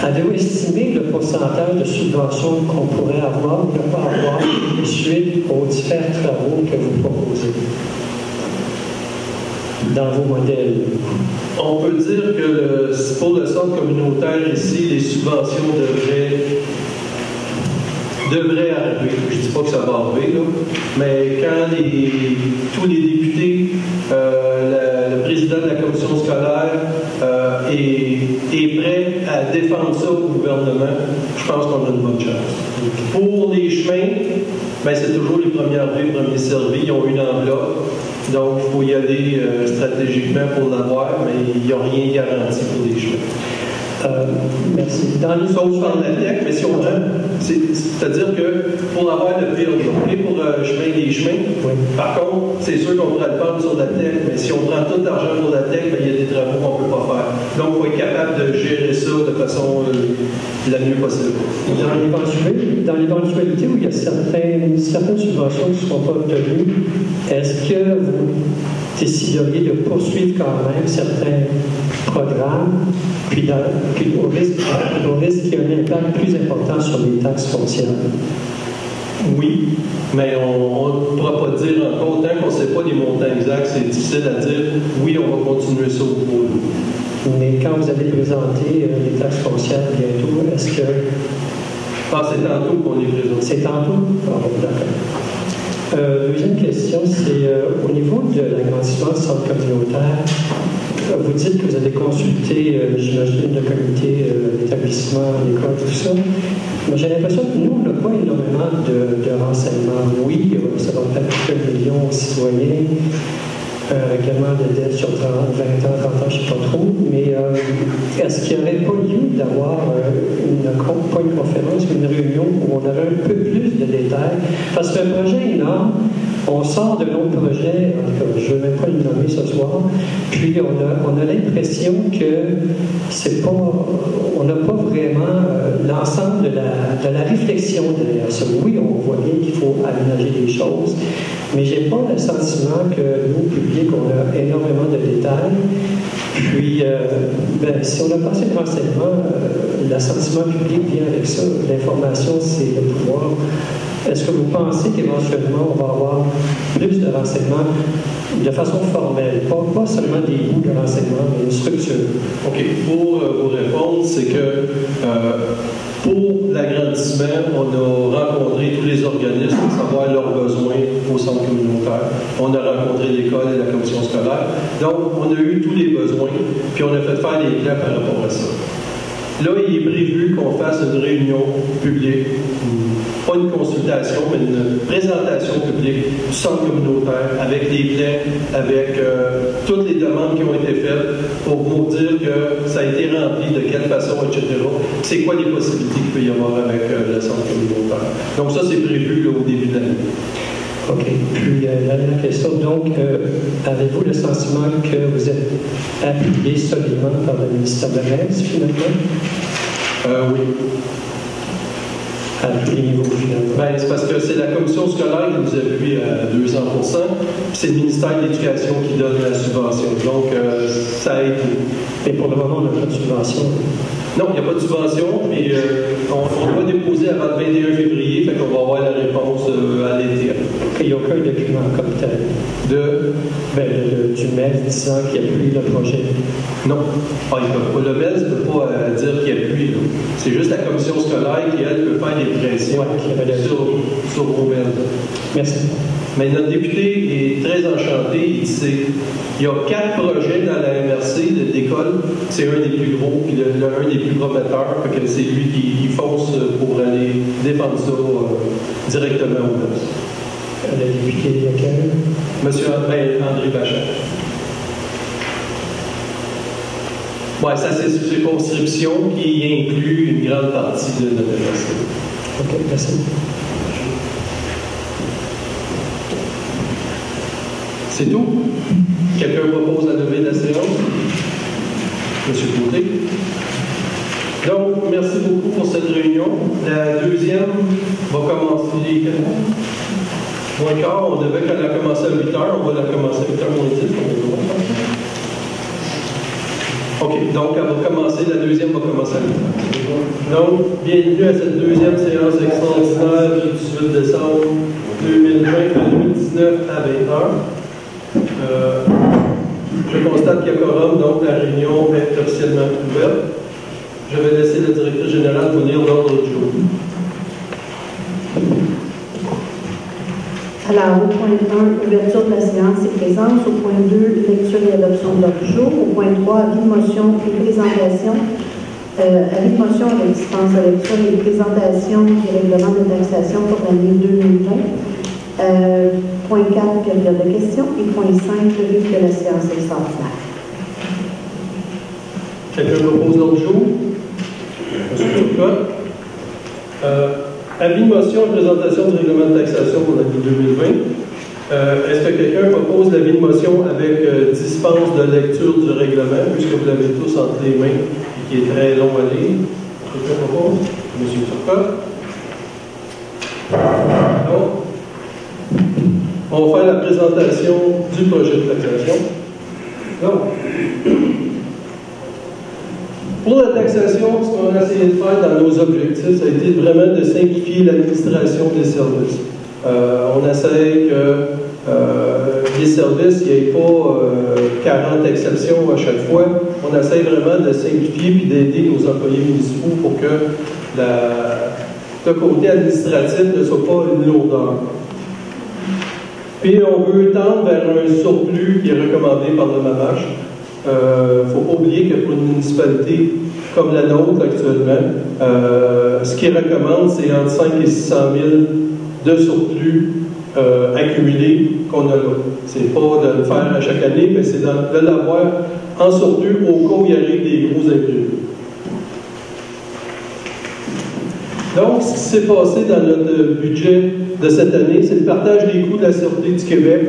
G: Avez-vous estimé le pourcentage de subventions qu'on pourrait avoir ou ne pas avoir suite aux différents travaux que vous proposez dans vos modèles?
A: On peut dire que pour le centre communautaire ici, les subventions devraient arriver. Je ne dis pas que ça va arriver, là, mais quand tous les députés, le président de la commission scolaire est prêt à défendre ça au gouvernement, je pense qu'on a une bonne chance. Pour les chemins, c'est toujours les premiers arrivés, les premiers servis. Ils ont une enveloppe. Donc, il faut y aller stratégiquement pour l'avoir, mais il n'y a rien garanti pour les chemins.
G: Merci.
A: Sauf par la TEC, mais si on prend, c'est-à-dire que pour avoir le pire, OK, pour les chemins,
G: oui.
A: Par contre, c'est sûr qu'on pourrait le prendre sur la TEC, mais si on prend tout l'argent pour la TEC, il y a des travaux qu'on ne peut pas faire. Donc, il faut être capable de gérer ça de façon la mieux possible.
G: Dans l'éventualité où il y a certaines subventions qui ne seront pas obtenues, est-ce que vous décideriez de poursuivre quand même certains programmes, puis au risque qu'il y ait un impact plus important sur les taxes foncières?
A: Oui, mais on ne pourra pas dire encore, tant qu'on ne sait pas les montants exacts, c'est difficile à dire, oui, on va continuer ça au bout.
G: Mais quand vous allez présenter les taxes foncières bientôt, est-ce que...
A: c'est tantôt qu'on les présente.
G: C'est tantôt? Ah bon, d'accord. Deuxième question, c'est au niveau de l'agrandissement du centre communautaire, vous dites que vous avez consulté, j'imagine, le comité d'établissement, l'école, tout ça. Mais j'ai l'impression que nous, on n'a pas énormément de renseignements. Oui, ça va faire quelques millions aux citoyens, un règlement de dette sur 30, 20 ans, 30 ans, je ne sais pas trop. Mais est-ce qu'il n'y aurait pas lieu d'avoir pas une conférence, une réunion où on aurait un peu plus de détails? Parce qu'un projet énorme, on sort de nos projets, en tout cas, je ne vais même pas le nommer ce soir, puis on a l'impression que c'est pas, on n'a pas vraiment l'ensemble de la réflexion derrière ça. Oui, on voit bien qu'il faut aménager des choses, mais je n'ai pas le sentiment que nous, public, on a énormément de détails. Puis, si on a pas assez de renseignements, l'assentiment public vient avec ça. L'information, c'est le pouvoir. Est-ce que vous pensez qu'éventuellement, on va avoir plus de renseignements de façon formelle, pas seulement des bouts de renseignements, mais une structure?
A: OK. Pour vous répondre, c'est que pour l'agrandissement, on a rencontré tous les organismes pour savoir leurs besoins au centre communautaire. On a rencontré l'école et la commission scolaire. Donc, on a eu tous les besoins, puis on a fait faire des plans par rapport à ça. Là, il est prévu qu'on fasse une réunion publique, pas une consultation, mais une présentation publique du centre communautaire avec les plaies, avec toutes les demandes qui ont été faites pour vous dire que ça a été rempli, de quelle façon, etc. C'est quoi les possibilités qu'il peut y avoir avec le centre communautaire. Donc ça, c'est prévu là, au début de l'année.
G: OK. Puis, dernière question. Donc, avez-vous le sentiment que vous êtes appuyé solidement par le ministère de l'Aise, finalement?
A: Oui.
G: À tous les niveaux, finalement.
A: Ben, c'est parce que c'est la commission scolaire qui nous appuie à 200%, puis c'est le ministère de l'Éducation qui donne la subvention. Donc, ça aide.
G: Mais pour le moment, on n'a pas de subvention.
A: Non, il n'y a pas de subvention, mais on doit déposer avant le 21 février, fait qu'on va avoir la réponse à l'été.
G: Il n'y a aucun document comme tel du MES disant qu'il appuie le projet.
A: Non. Le MES ne peut pas dire qu'il appuie. C'est juste la commission scolaire qui, elle, peut faire des pressions sur vos MES. Merci. Mais notre député est très enchanté. Il y a 4 projets dans la MRC d'école. C'est un des plus gros, puis un des plus prometteurs. Que c'est lui qui fonce pour aller défendre ça directement au MES.
G: Le député lequel?
A: Monsieur André Bachat. Oui, ça, c'est une circonscription qui inclut une grande partie de notre MRC.
G: OK, merci.
A: C'est tout? Quelqu'un propose la levée de la séance? Monsieur Côté. Donc, merci beaucoup pour cette réunion. La deuxième va commencer moins quart. On devait qu'elle a commencé à 8 heures. On va la commencer à 8 heures moins 10. OK, donc elle va commencer, la deuxième va commencer à 8 heures. Donc, bienvenue à cette deuxième séance extraordinaire du 18 décembre 2020 à 2019 à 20 heures. Je constate qu'il y a quorum, donc la réunion est officiellement ouverte. Je vais laisser le directeur général vous lire l'ordre du jour.
B: Alors, au point 1, ouverture de la séance et présence. Au point 2, lecture et adoption de l'ordre du jour. Au point 3, avis de motion et présentation. Avis de motion avec dispense de lecture et présentation du règlement de taxation pour l'année 2020. Point 4, période de questions. Et point 5, revue de la séance extraordinaire.
A: Quelqu'un propose l'ordre du jour? Monsieur Turcotte. Avis de motion et présentation du règlement de taxation pour l'année 2020. Est-ce que quelqu'un propose l'avis de motion avec dispense de lecture du règlement, puisque vous l'avez tous entre les mains et qui est très long à lire? Quelqu'un propose? Monsieur Turcotte. Non. On va faire la présentation du projet de taxation. Donc, pour la taxation, ce qu'on a essayé de faire dans nos objectifs, ça a été vraiment de simplifier l'administration des services. On essaie que les services, il n'y ait pas 40 exceptions à chaque fois. On essaie vraiment de simplifier et d'aider nos employés municipaux pour que le côté administratif ne soit pas une lourdeur. Puis on veut tendre vers un surplus qui est recommandé par le MAMACH. Il ne faut pas oublier que pour une municipalité comme la nôtre actuellement, ce qu'ils recommandent, c'est entre 5 et 600 000 de surplus accumulés qu'on a là. Ce n'est pas de le faire à chaque année, mais c'est de l'avoir en surplus au cas où il y arrive des gros imprévus. Donc, ce qui s'est passé dans notre budget de cette année, c'est le partage des coûts de la Sûreté du Québec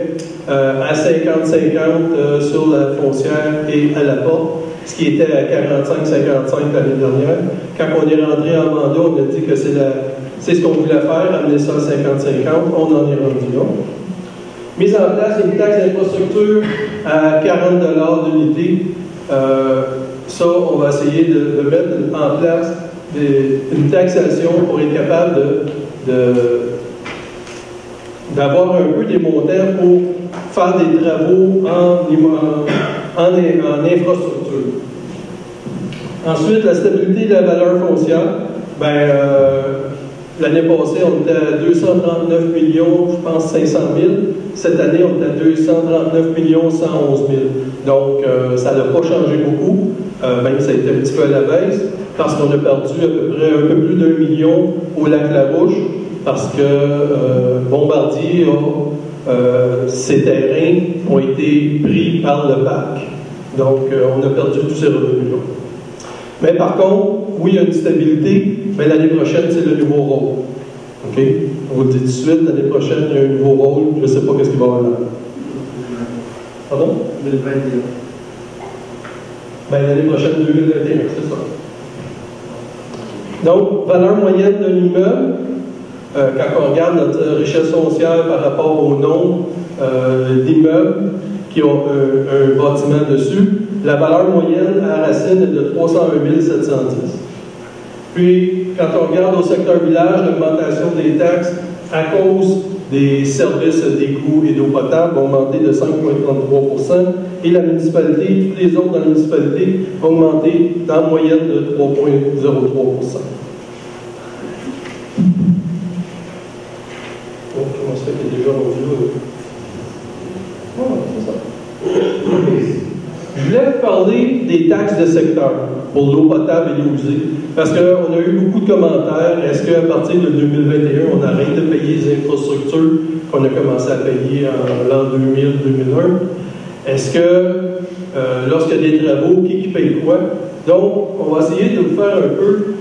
A: à 50-50 sur la foncière et à la porte, ce qui était à 45-55 l'année dernière. Quand on est rentré en mandat, on a dit que c'est ce qu'on voulait faire, amener ça à 50-50, on en est rendu là. Mise en place une taxe d'infrastructure à 40 $ d'unité. Ça, on va essayer de mettre en place une taxation pour être capable d'avoir un peu des montants pour faire des travaux en infrastructure. Ensuite, la stabilité de la valeur foncière. L'année passée, on était à 239 millions, je pense 500 000. Cette année, on est à 239 111 000. Donc, ça n'a pas changé beaucoup. même ça a été un petit peu à la baisse, parce qu'on a perdu à peu près un peu plus d'1 million au lac Larouche, parce que Bombardier, ces terrains ont été pris par le parc. Donc, on a perdu tous ces revenus-là. Mais par contre, oui, il y a une stabilité, mais l'année prochaine, c'est le nouveau rôle. OK? On vous le dit tout de suite, l'année prochaine, il y a un nouveau rôle, je ne sais pas qu'est-ce qu'il va y avoir là. Pardon?
E: 2021.
A: Ben, l'année prochaine, 2021, c'est ça. Donc, valeur moyenne de l'immeuble, quand on regarde notre richesse foncière par rapport au nombre d'immeubles qui ont un bâtiment dessus, la valeur moyenne à Racine est de 301 710. Puis, quand on regarde au secteur village, l'augmentation des taxes à cause des services d'égout et d'eau potable ont augmenté de 5,33 et la municipalité, tous les autres dans la municipalité, ont augmenté en moyenne de 3,03 Comment ça fait qu'il est déjà rendu là? C'est ça. Je voulais vous parler des taxes de secteur pour l'eau potable et l'eau usée, parce qu'on a eu beaucoup de commentaires. Est-ce qu'à partir de 2021, on arrête de payer les infrastructures qu'on a commencé à payer en l'an 2000-2001? Est-ce que lorsqu'il y a des travaux, qui paye quoi? Donc, on va essayer de vous faire un peu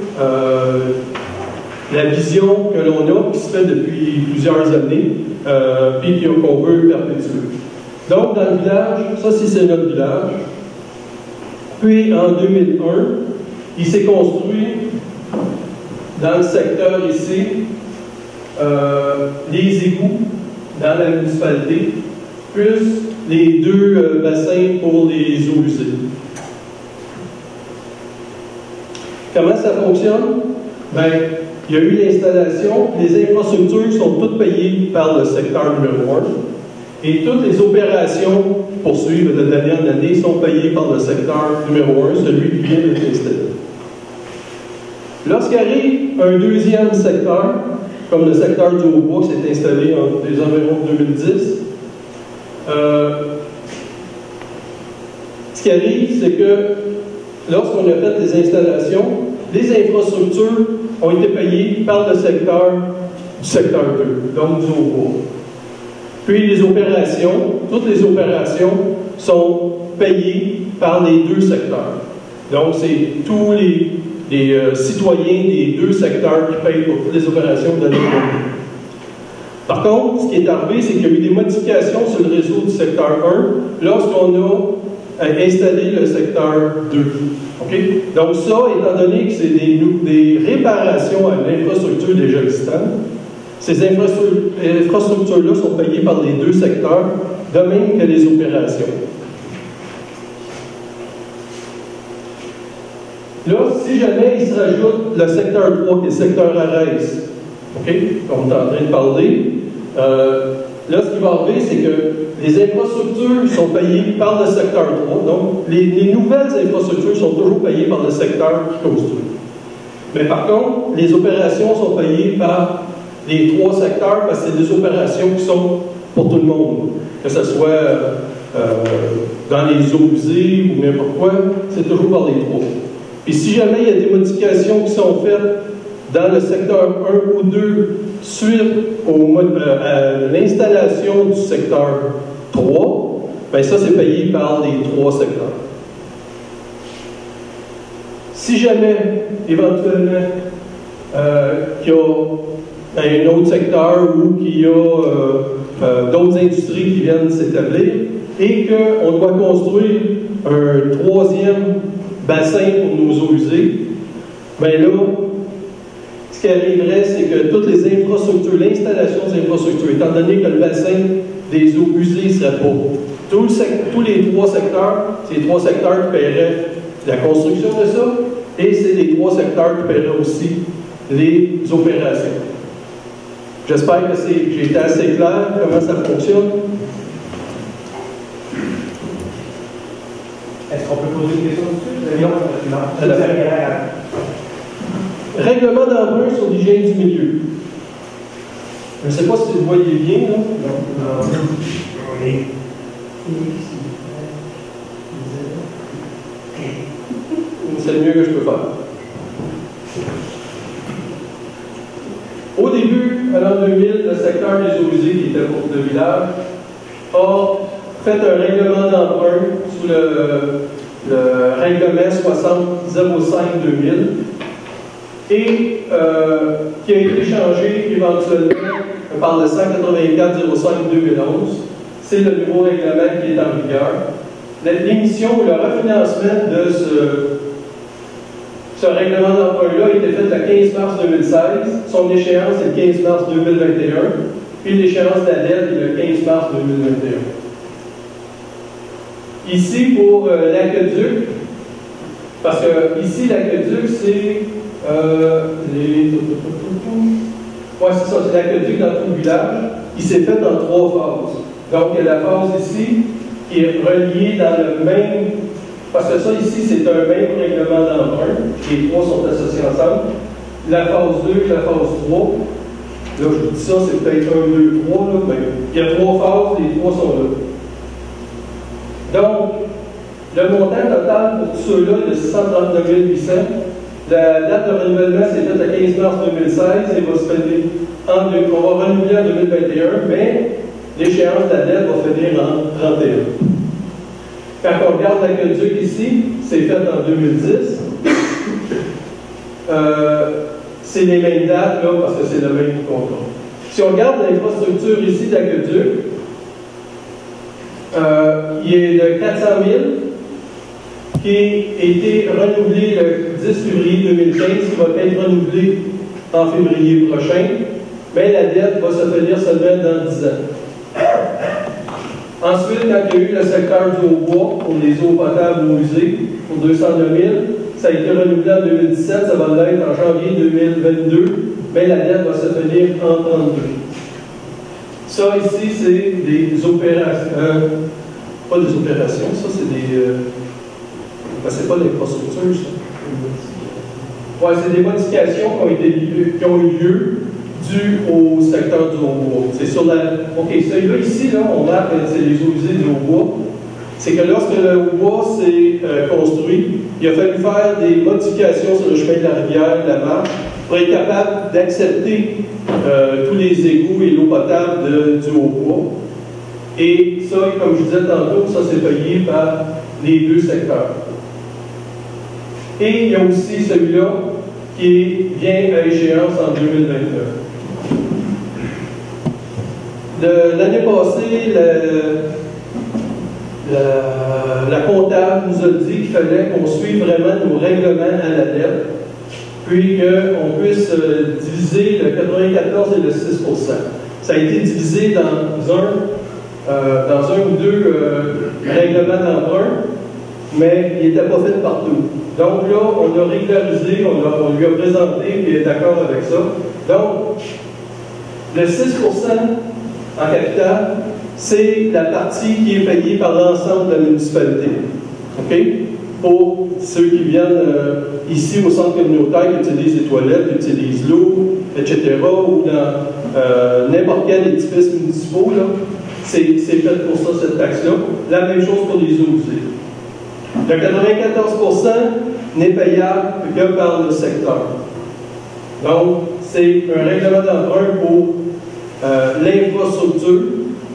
A: la vision que l'on a, qui se fait depuis plusieurs années, puis qu'on veut perpétuer. Donc, dans le village, ça c'est notre village. Puis, en 2001, il s'est construit dans le secteur ici, les égouts dans la municipalité, plus les 2 bassins pour les eaux usées. Comment ça fonctionne? Bien, il y a eu l'installation, les infrastructures sont toutes payées par le secteur numéro 1 et toutes les opérations poursuivies de l'année en année sont payées par le secteur numéro 1, celui qui vient d'être installé. Lorsqu'arrive un deuxième secteur, comme le secteur du Haut-Bois qui s'est installé en les environs 2010, ce qui arrive, c'est que lorsqu'on a fait des installations, les infrastructures ont été payées par le secteur du secteur 2, donc du Haut-Bois. Puis les opérations, toutes les opérations sont payées par les 2 secteurs. Donc c'est tous les citoyens des 2 secteurs qui payent pour toutes les opérations de l'année dernière. Par contre, ce qui est arrivé, c'est qu'il y a eu des modifications sur le réseau du secteur 1 lorsqu'on a installé le secteur 2. Okay? Donc ça, étant donné que c'est des réparations à l'infrastructure déjà existante, ces infrastructures-là sont payées par les 2 secteurs, de même que les opérations. Là, si jamais il se rajoute le secteur 3, qui est le secteur Arès, okay, comme on est en train de parler, là, ce qui va arriver, c'est que les infrastructures sont payées par le secteur 3. Donc, les nouvelles infrastructures sont toujours payées par le secteur qui construit. Mais par contre, les opérations sont payées par les 3 secteurs parce que c'est des opérations qui sont pour tout le monde. Que ce soit dans les eaux usées ou n'importe quoi, c'est toujours par les 3. Et si jamais il y a des modifications qui sont faites dans le secteur 1 ou 2 suite à l'installation du secteur 3, bien ça c'est payé par les 3 secteurs. Si jamais, éventuellement, qu'il y a un autre secteur ou qu'il y a d'autres industries qui viennent s'établir et qu'on doit construire un 3e bassin pour nos eaux usées, bien là, ce qui arriverait, c'est que toutes les infrastructures, l'installation des infrastructures, étant donné que le bassin des eaux usées serait pour tous les 3 secteurs, c'est les 3 secteurs qui paieraient la construction de ça, et c'est les 3 secteurs qui paieraient aussi les opérations. J'espère que j'ai été assez clair comment ça fonctionne.
F: Est-ce qu'on peut poser une question dessus? Non.
A: Règlement d'emprunt sur l'hygiène du milieu. Je ne sais pas si vous voyez bien, là. Non. Oui. c'est le mieux que je peux faire. Au début, à l'an 2000, le secteur des eaux usées, qui était pour le village, a fait un règlement d'emprunt sous le règlement 60-05-2000 et qui a été changé éventuellement par le 184-05-2011. C'est le nouveau règlement qui est en vigueur. L'émission ou le refinancement de ce règlement d'emprunt-là a été fait le 15 mars 2016. Son échéance est le 15 mars 2021. Puis l'échéance de la dette est le 15 mars 2021. Ici, pour l'aqueduc, parce que ici, l'aqueduc, c'est ouais, c'est ça, c'est l'aqueduc dans tout le village. Il s'est fait en 3 phases. Donc, il y a la phase ici, qui est reliée dans le même... Parce que ça, ici, c'est un même règlement d'emprunt. Les 3 sont associés ensemble. La phase 2 et la phase 3. Là, je vous dis ça, c'est peut-être 1, 2, 3, là, mais il y a 3 phases, les 3 sont là. Donc, le montant total pour tous ceux-là est de 639 800. La date de renouvellement s'est faite le 15 mars 2016 et va se finir on va renouveler en 2021, mais l'échéance de la dette va finir en 31. Quand on regarde l'aqueduc ici, c'est fait en 2010. C'est les mêmes dates, là, parce que c'est le même contrat. Si on regarde l'infrastructure ici d'aqueduc, il est de 400 000 qui a été renouvelé le 10 février 2015, qui va être renouvelé en février prochain, mais la dette va se finir seulement dans 10 ans. Ensuite, quand il y a eu le secteur du haut-bois pour les eaux potables ou usées, pour 209 000, ça a été renouvelé en 2017, ça va l'être en janvier 2022, mais la dette va se finir en 32. Ça, ici, c'est des opérations. Pas des opérations, ça, c'est des. C'est pas l'infrastructure, ça. Ouais, c'est des modifications qui ont eu lieu dues au secteur du haut-bois. C'est sur la. OK, celui-là, ici, là, on marque, c'est les eaux usées du haut-bois. C'est que lorsque le haut-bois s'est construit, il a fallu faire des modifications sur le chemin de la rivière, de la marche, pour être capable d'accepter tous les égouts et l'eau potable du haut-bois. Et ça, comme je disais tantôt, ça c'est payé par les 2 secteurs. Et il y a aussi celui-là qui vient à échéance en 2029. L'année passée, la comptable nous a dit qu'il fallait qu'on suive vraiment nos règlements à la dette, puis qu'on puisse diviser le 94 et le 6 %. Ça a été divisé dans un ou 2 règlements d'emprunt, mais il n'était pas fait partout. Donc là, on a régularisé, on lui a présenté, et il est d'accord avec ça. Donc, le 6 % en capital, c'est la partie qui est payée par l'ensemble de la municipalité. OK? Pour ceux qui viennent ici au centre communautaire, qui utilisent les toilettes, qui utilisent l'eau, etc., ou dans n'importe quel édifice municipal, c'est fait pour ça, cette taxe-là. La même chose pour les eaux usées. Le 94 % n'est payable que par le secteur. Donc, c'est un règlement d'emprunt pour l'infrastructure.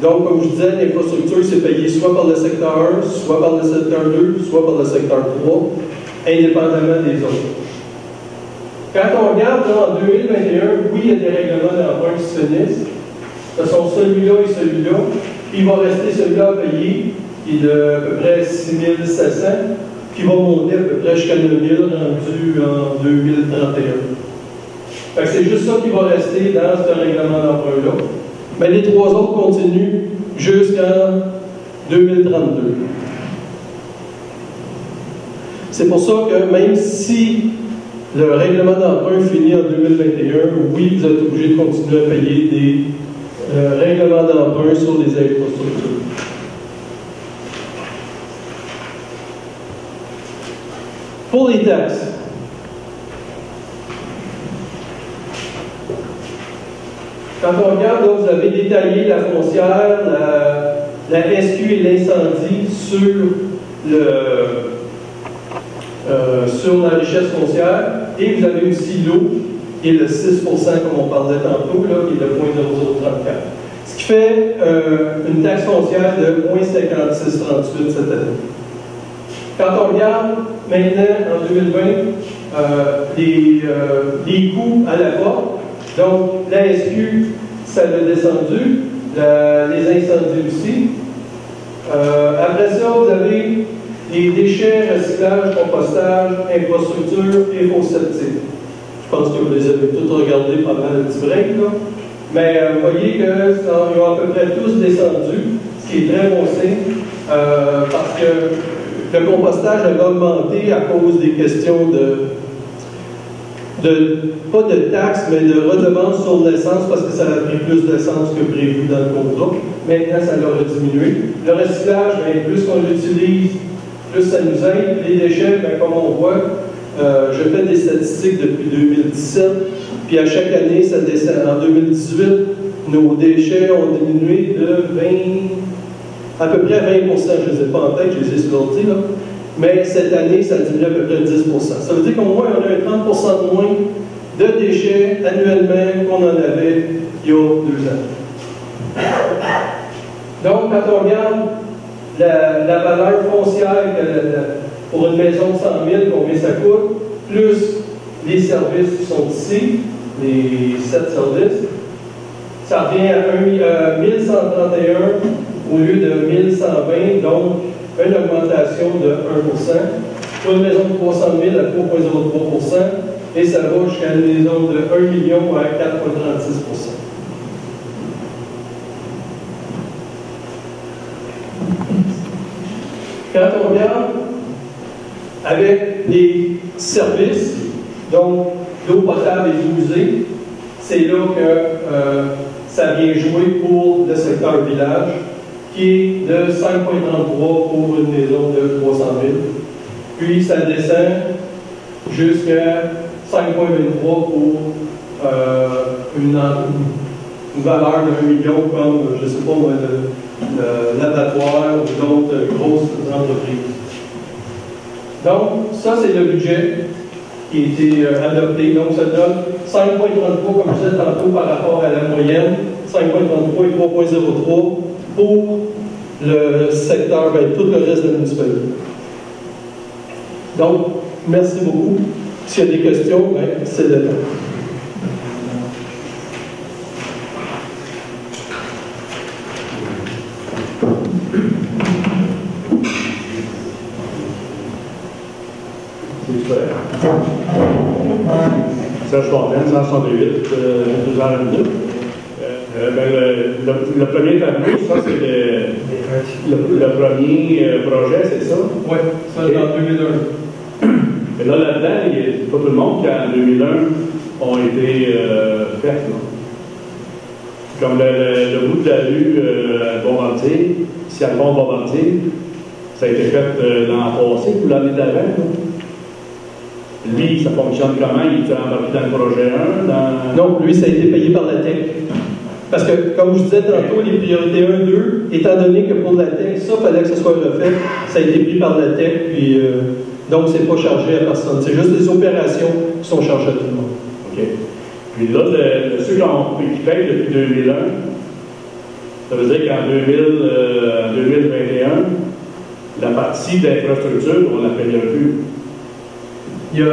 A: Donc, comme je disais, l'infrastructure, c'est payé soit par le secteur 1, soit par le secteur 2, soit par le secteur 3, indépendamment des autres. Quand on regarde là, en 2021, oui, il y a des règlements d'emprunt qui se finissent. Ce sont celui-là et celui-là. Il va rester celui-là à payer, qui est de à peu près 6 700, qui va monter à peu près jusqu'à 9 000 rendu en 2031. C'est juste ça qui va rester dans ce règlement d'emprunt-là. Mais les 3 autres continuent jusqu'en 2032. C'est pour ça que même si le règlement d'emprunt finit en 2021, oui, vous êtes obligé de continuer à payer des règlements d'emprunt sur les infrastructures. Pour les taxes, quand on regarde, là, vous avez détaillé la foncière, la SQ et l'incendie sur sur la richesse foncière. Et vous avez aussi l'eau, qui est le 6 comme on parlait tantôt, là, qui est le 0,0034. Ce qui fait une taxe foncière de 0,5638 cette année. Quand on regarde maintenant, en 2020, les coûts à la porte, donc la SQ, ça l'a descendu, les incendies aussi. Après ça, vous avez les déchets, recyclage, compostage, infrastructure et fosse septique. Je pense que vous les avez tous regardés pendant le petit break, là. Mais vous voyez qu'ils ont à peu près tous descendu, ce qui est très bon signe, parce que le compostage avait augmenté à cause des questions pas de taxes, mais de redevances sur l'essence, parce que ça a pris plus d'essence que prévu dans le contrat. Maintenant, ça leur a diminué. Le recyclage, bien, plus qu'on l'utilise, plus ça nous aide. Les déchets, bien, comme on voit, je fais des statistiques depuis 2017, puis à chaque année, ça descend. En 2018, nos déchets ont diminué de à peu près 20 je ne les ai pas en tête, je les ai sur l'ordi, là. Mais cette année, ça diminue à peu près 10 Ça veut dire qu'au moins, on a un 30 de moins de déchets annuellement qu'on en avait il y a 2 ans. Donc, quand on regarde la valeur foncière pour une maison de 100 000, combien ça coûte, plus les services qui sont ici, les 7 services, ça revient à 1131 au lieu de 1120, donc une augmentation de 1 pour une maison de 300 000 à 3,03 et ça va jusqu'à une maison de 1 million à 4,36 Quand on regarde avec les services, donc l'eau potable et l'usée, c'est là que ça vient jouer pour le secteur village, qui est de 5,33 pour une maison de 300 000. Puis ça descend jusqu'à 5,23 pour une valeur de 1 million comme, je ne sais pas, l'abattoir ou d'autres grosses entreprises. Donc, ça, c'est le budget qui a été adopté. Donc, ça donne 5,33, comme je disais tantôt, par rapport à la moyenne, 5,33 et 3,03 pour le secteur, bien, tout le reste de la municipalité. Donc, merci beaucoup. S'il y a des questions, bien, c'est le temps.
H: Serge Fontaine, 168, 12 heures et demie. Le premier tableau, ça c'est le premier projet, c'est ça?
A: Oui, ça c'est en 2001.
H: Et là, là-dedans, il n'y a pas tout le monde qui en 2001 ont été faits. Comme le bout de la rue Bombardier, si à Alphonse Bombardier, ça a été fait l'an passé ou l'année d'avant. Lui, ça fonctionne comment? Il est embarqué dans le projet 1?
A: Non, lui, ça a été payé par la TEC. Parce que, comme je disais tantôt, les priorités 1 2, étant donné que pour la TEC, ça, il fallait que ce soit refait, ça a été pris par la TEC, puis donc, c'est pas chargé à personne. C'est juste les opérations qui sont chargées à tout le monde.
H: OK. Puis là, ceux qui payent depuis 2001, ça veut dire qu'en 2021, la partie d'infrastructure, on ne la payera plus.
A: Il y a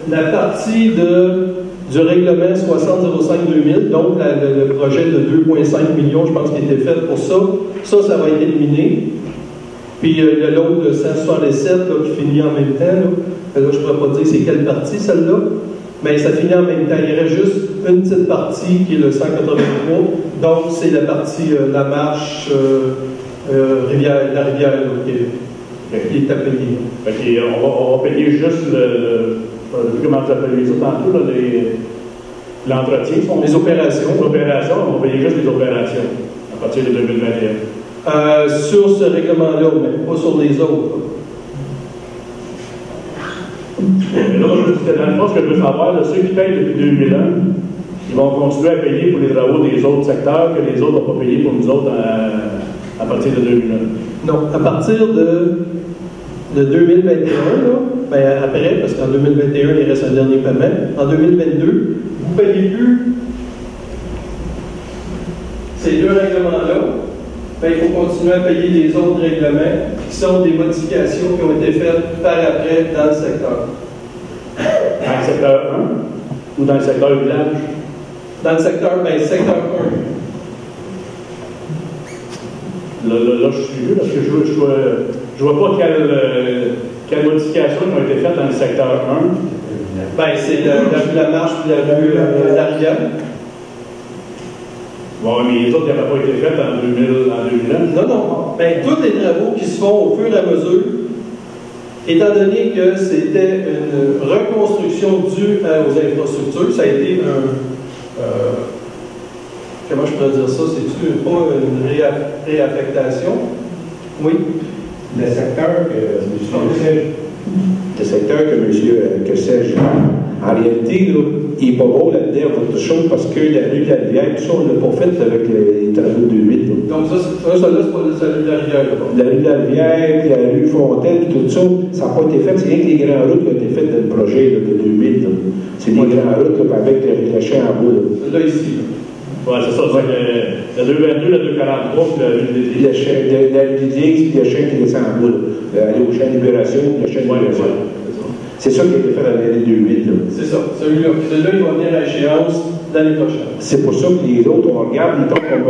A: la partie du règlement 6005-2000, donc le projet de 2,5 millions, je pense, qui a été fait pour ça. Ça va être éliminé. Puis il y a l'autre de 167 là, qui finit en même temps. Là, je ne pourrais pas dire c'est quelle partie, celle-là. Mais ça finit en même temps. Il reste juste une petite partie qui est le 183. Donc, c'est la partie, la marche, la rivière, là, qui est à payer.
H: Okay, on va payer juste comment vous appelez ça tantôt, l'entretien.
A: Les opérations.
H: Les opérations, on va payer juste les opérations à partir de 2021.
A: Sur ce règlement-là, mais pas sur les autres.
H: Mais là, dans le fond, ce que je veux savoir, là, ceux qui payent depuis 2001, ils vont continuer à payer pour les travaux des autres secteurs que les autres n'ont pas payé pour nous autres à partir de 2001.
A: Non, à partir de de 2021, là, ben après, parce qu'en 2021, il reste un dernier paiement, en 2022, vous ne payez plus ces deux règlements-là, ben, il faut continuer à payer les autres règlements qui sont des modifications qui ont été faites par après dans le secteur.
H: Dans le secteur 1 ou dans le secteur village?
A: Dans le secteur, ben, secteur 1.
H: Là, je suis vu parce que je vois pas quelles modifications ont été faites dans le secteur 1.
A: Ben, c'est la marche puis la rue d'Ariane.
H: Bon, mais les autres n'avaient pas été faites en 2001.
A: Non, non. Ben, tous les travaux qui se font au fur et à mesure, étant donné que c'était une reconstruction due aux infrastructures, ça a été comment je pourrais dire ça? C'est-tu pas une réaffectation? Oui.
I: Le secteur que M. Kessège, en réalité, là, il n'est pas bon là-dedans, votre chose, parce que la rue de la Rivière, tout ça, on ne l'a pas fait avec les travaux de 2008. Là.
A: Donc, ça, c'est pas la rue de la Rivière.
I: La rue de la Rivière, puis la rue Fontaine, tout ça, ça n'a pas été fait. C'est rien que les grandes routes qui ont été faites dans le projet là, de 2008. C'est des grandes routes là, avec les champs en bois.
A: Là, ici.
H: Oui, c'est ça. C'est la 222, la 243, puis la rue des
I: la rue des Digues, puis le champ qui descend en bois. Aller au champ de Libération, puis le champ de Libération. C'est ça qui a été fait dans l'année 2008.
A: C'est ça. Celui-là, il va venir à échéance l'année prochaine.
I: C'est pour ça que les autres, on regarde, mettons, comme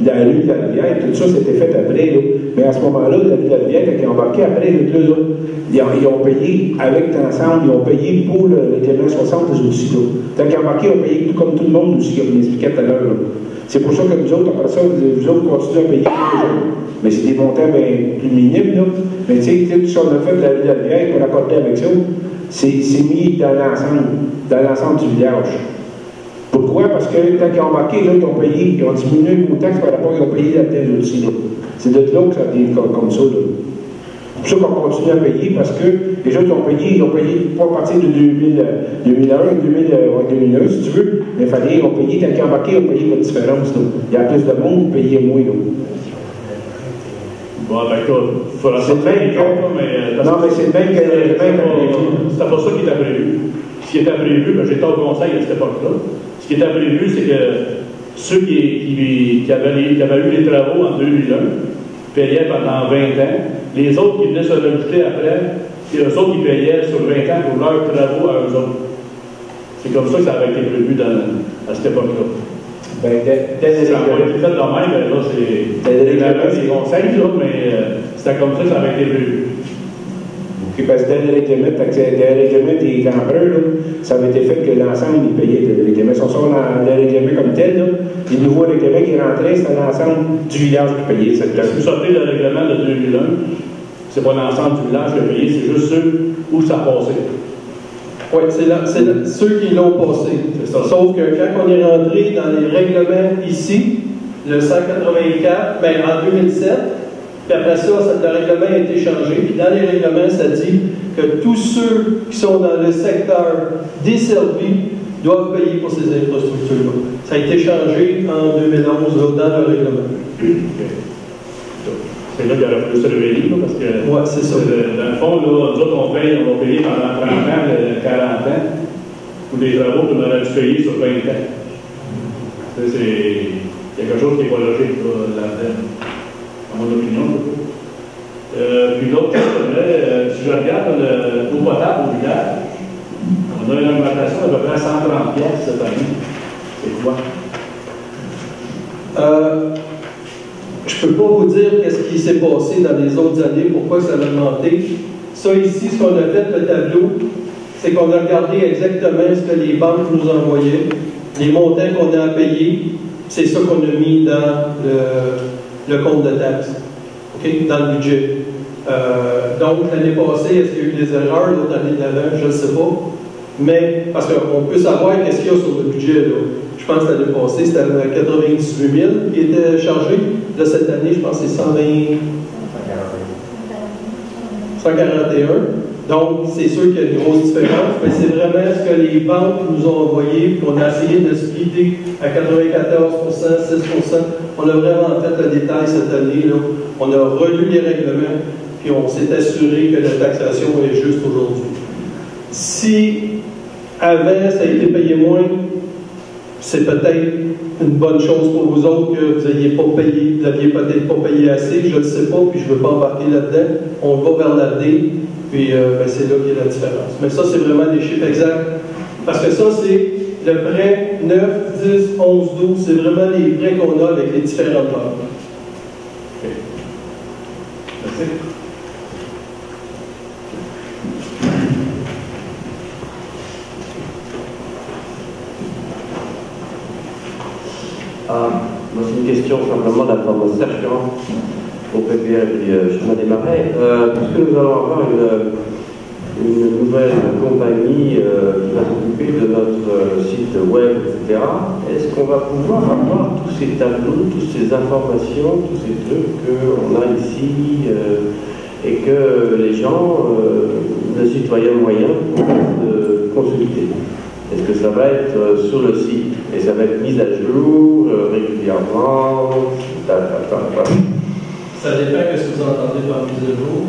I: la rue de la Rivière, tout ça, c'était fait après. Là. Mais à ce moment-là, la rue de la Rivière, quand ils ont embarqué après, les autres, ils ont payé avec ensemble, ils ont payé pour le règlement 60 des outils. Quand ils ont embarqué, ils ont payé tout comme tout le monde aussi, comme l'expliquait tout à l'heure. C'est pour ça que nous autres, après ça, vous autres continuez à payer pour les autres. Mais c'est des montants bien plus minimes. Là. Mais tu sais, tout ça, on a fait de la rue de la Rivière pour accorder avec ça. C'est mis dans l'ensemble du village. Pourquoi? Parce que quand ils ont embarqué, là, ils ont payé, ils ont diminué vos taxes par rapport à ce qu'ils ont payé la telle aussi. C'est de là que ça devient comme ça. C'est pour ça qu'on continue à payer, parce que les gens qui ont payé pas à partir de 2001, 2001, si tu veux, mais il fallait, ils ont payé, quand ils ont embarqué, ils ont payé la différence. Là. Il y a plus de monde, ils payaient moins. Là.
H: Bon, ben, il faudra
I: c'est le même que... Non, mais c'est le même que...
H: C'était pas ça qui était prévu. Ce qui était prévu, ben, j'étais au conseil à cette époque-là. Ce qui était prévu, c'est que ceux qui avaient eu les travaux en 2001 payaient pendant 20 ans. Les autres qui venaient se rajouter après, et eux autres qui payaient sur 20 ans pour leurs travaux à eux autres. C'est comme ça que ça avait été prévu à cette époque-là.
I: Ben,
H: ça n'a pas été fait de même, mais là, c'est des conseils, là, mais c'était comme ça que ça avait été prévu.
I: Okay, parce que dans le règlement des campeurs, là, ça avait été fait que l'ensemble, ils payaient le règlement. Si on sort dans le règlement comme tel, là, les nouveaux règlements qui rentraient, c'était l'ensemble du village qui payait cette place.
H: Si vous sortez le règlement de 2001, c'est pas l'ensemble du village qui a payé, c'est juste ceux où ça passait.
A: Oui, c'est ceux qui l'ont passé. Sauf que quand on est rentré dans les règlements ici, le 184, ben, en 2007, puis après ça, le règlement a été changé. Puis dans les règlements, ça dit que tous ceux qui sont dans le secteur desservi doivent payer pour ces infrastructures-là. Ça a été changé en 2011 dans le règlement.
H: C'est là qu'il aurait fallu se réveiller, parce que
A: ouais, c'est ça.
H: Dans le fond, là, nous autres, on va payer pendant 30 ans, 40 ans, pour des travaux qu'on aurait dû payer sur 20 ans. C'est quelque chose qui n'est pas logique là-dedans, à mon opinion. Puis l'autre, si je regarde l'eau potable au village, on a une augmentation d'à peu près 130 pièces cette année. C'est quoi?
A: Je ne peux pas vous dire qu'est-ce qui s'est passé dans les autres années, pourquoi ça a augmenté. Ça ici, ce qu'on a fait, le tableau, c'est qu'on a regardé exactement ce que les banques nous envoyaient, les montants qu'on a à payer, c'est ça qu'on a mis dans le compte de taxes, okay? Dans le budget. Donc, l'année passée, est-ce qu'il y a eu des erreurs, l'autre année d'avant, je ne sais pas. Mais, parce qu'on peut savoir qu'est-ce qu'il y a sur le budget, là. Je pense que l'année passée, c'était 98 000 qui était chargé. Là, cette année, je pense que c'est 141. Donc, c'est sûr qu'il y a une grosse différence, mais c'est vraiment ce que les banques nous ont envoyé, puis on a essayé de splitter à 94 6 On a vraiment fait le détail cette année. Là. On a relu les règlements, puis on s'est assuré que la taxation est juste aujourd'hui. Si avant ça a été payé moins, c'est peut-être une bonne chose pour vous autres que vous n'aviez peut-être pas payé assez, je ne le sais pas, puis je ne veux pas embarquer là-dedans. On va vers l'année, puis c'est là qu'il y a la différence. Mais ça, c'est vraiment des chiffres exacts. Parce que ça, c'est le prêt 9, 10, 11, 12, c'est vraiment les prêts qu'on a avec les différentes banques.
F: Okay. Merci.
D: Moi, c'est une question simplement d'information au PPR du chemin des Marais. Puisque nous allons avoir une nouvelle compagnie qui va s'occuper de notre site web, etc., est-ce qu'on va pouvoir avoir tous ces tableaux, toutes ces informations, tous ces trucs qu'on a ici et que les gens, les citoyens moyens, peuvent consulter? Est-ce que ça va être sur le site et ça va être mis à jour régulièrement?
A: Ça dépend de ce que vous entendez par mise à jour.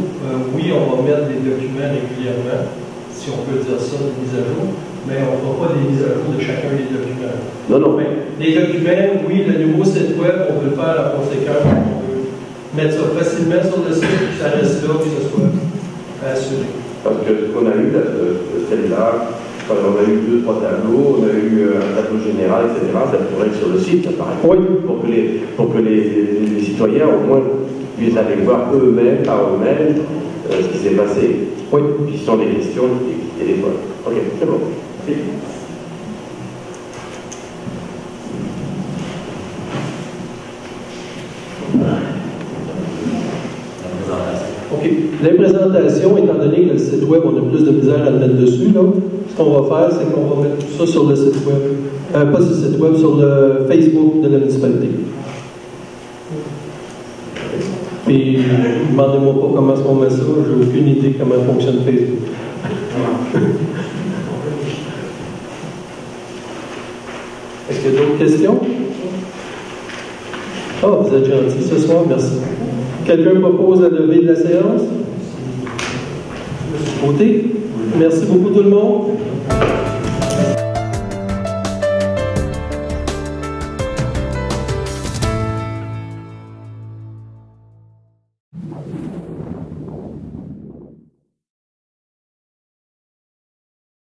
A: Oui, on va mettre des documents régulièrement, si on peut dire ça, des mises à jour, mais on ne fera pas des mises à jour de chacun des documents.
D: Non, non.
A: Les documents, oui, le nouveau site web, on peut le faire à la conséquence. On peut mettre ça facilement sur le site, puis ça reste là, puis ça soit assuré.
D: Parce que ce qu'on a eu, celle-là, on a eu 2-3 tableaux, on a eu un tableau général, etc. Ça pourrait être sur le site, ça paraît.
A: Oui.
D: Pour que les citoyens, au moins, puissent aller voir eux-mêmes, par eux-mêmes, ce qui s'est passé.
A: Oui.
D: Puis ce sont des questions qui téléphonent. Ok, c'est bon. Merci.
A: OK. Les présentations, étant donné que le site web, on a plus de misère à le mettre dessus, là, ce qu'on va faire, c'est qu'on va mettre tout ça sur le site web. Pas sur le site web, sur le Facebook de la municipalité. Puis, demandez-moi pas comment est-ce qu'on met ça, j'ai aucune idée comment fonctionne Facebook. Est-ce qu'il y a d'autres questions? Ah, vous êtes gentil ce soir, merci. Quelqu'un propose la levée de la séance? Votez. Merci beaucoup tout le monde.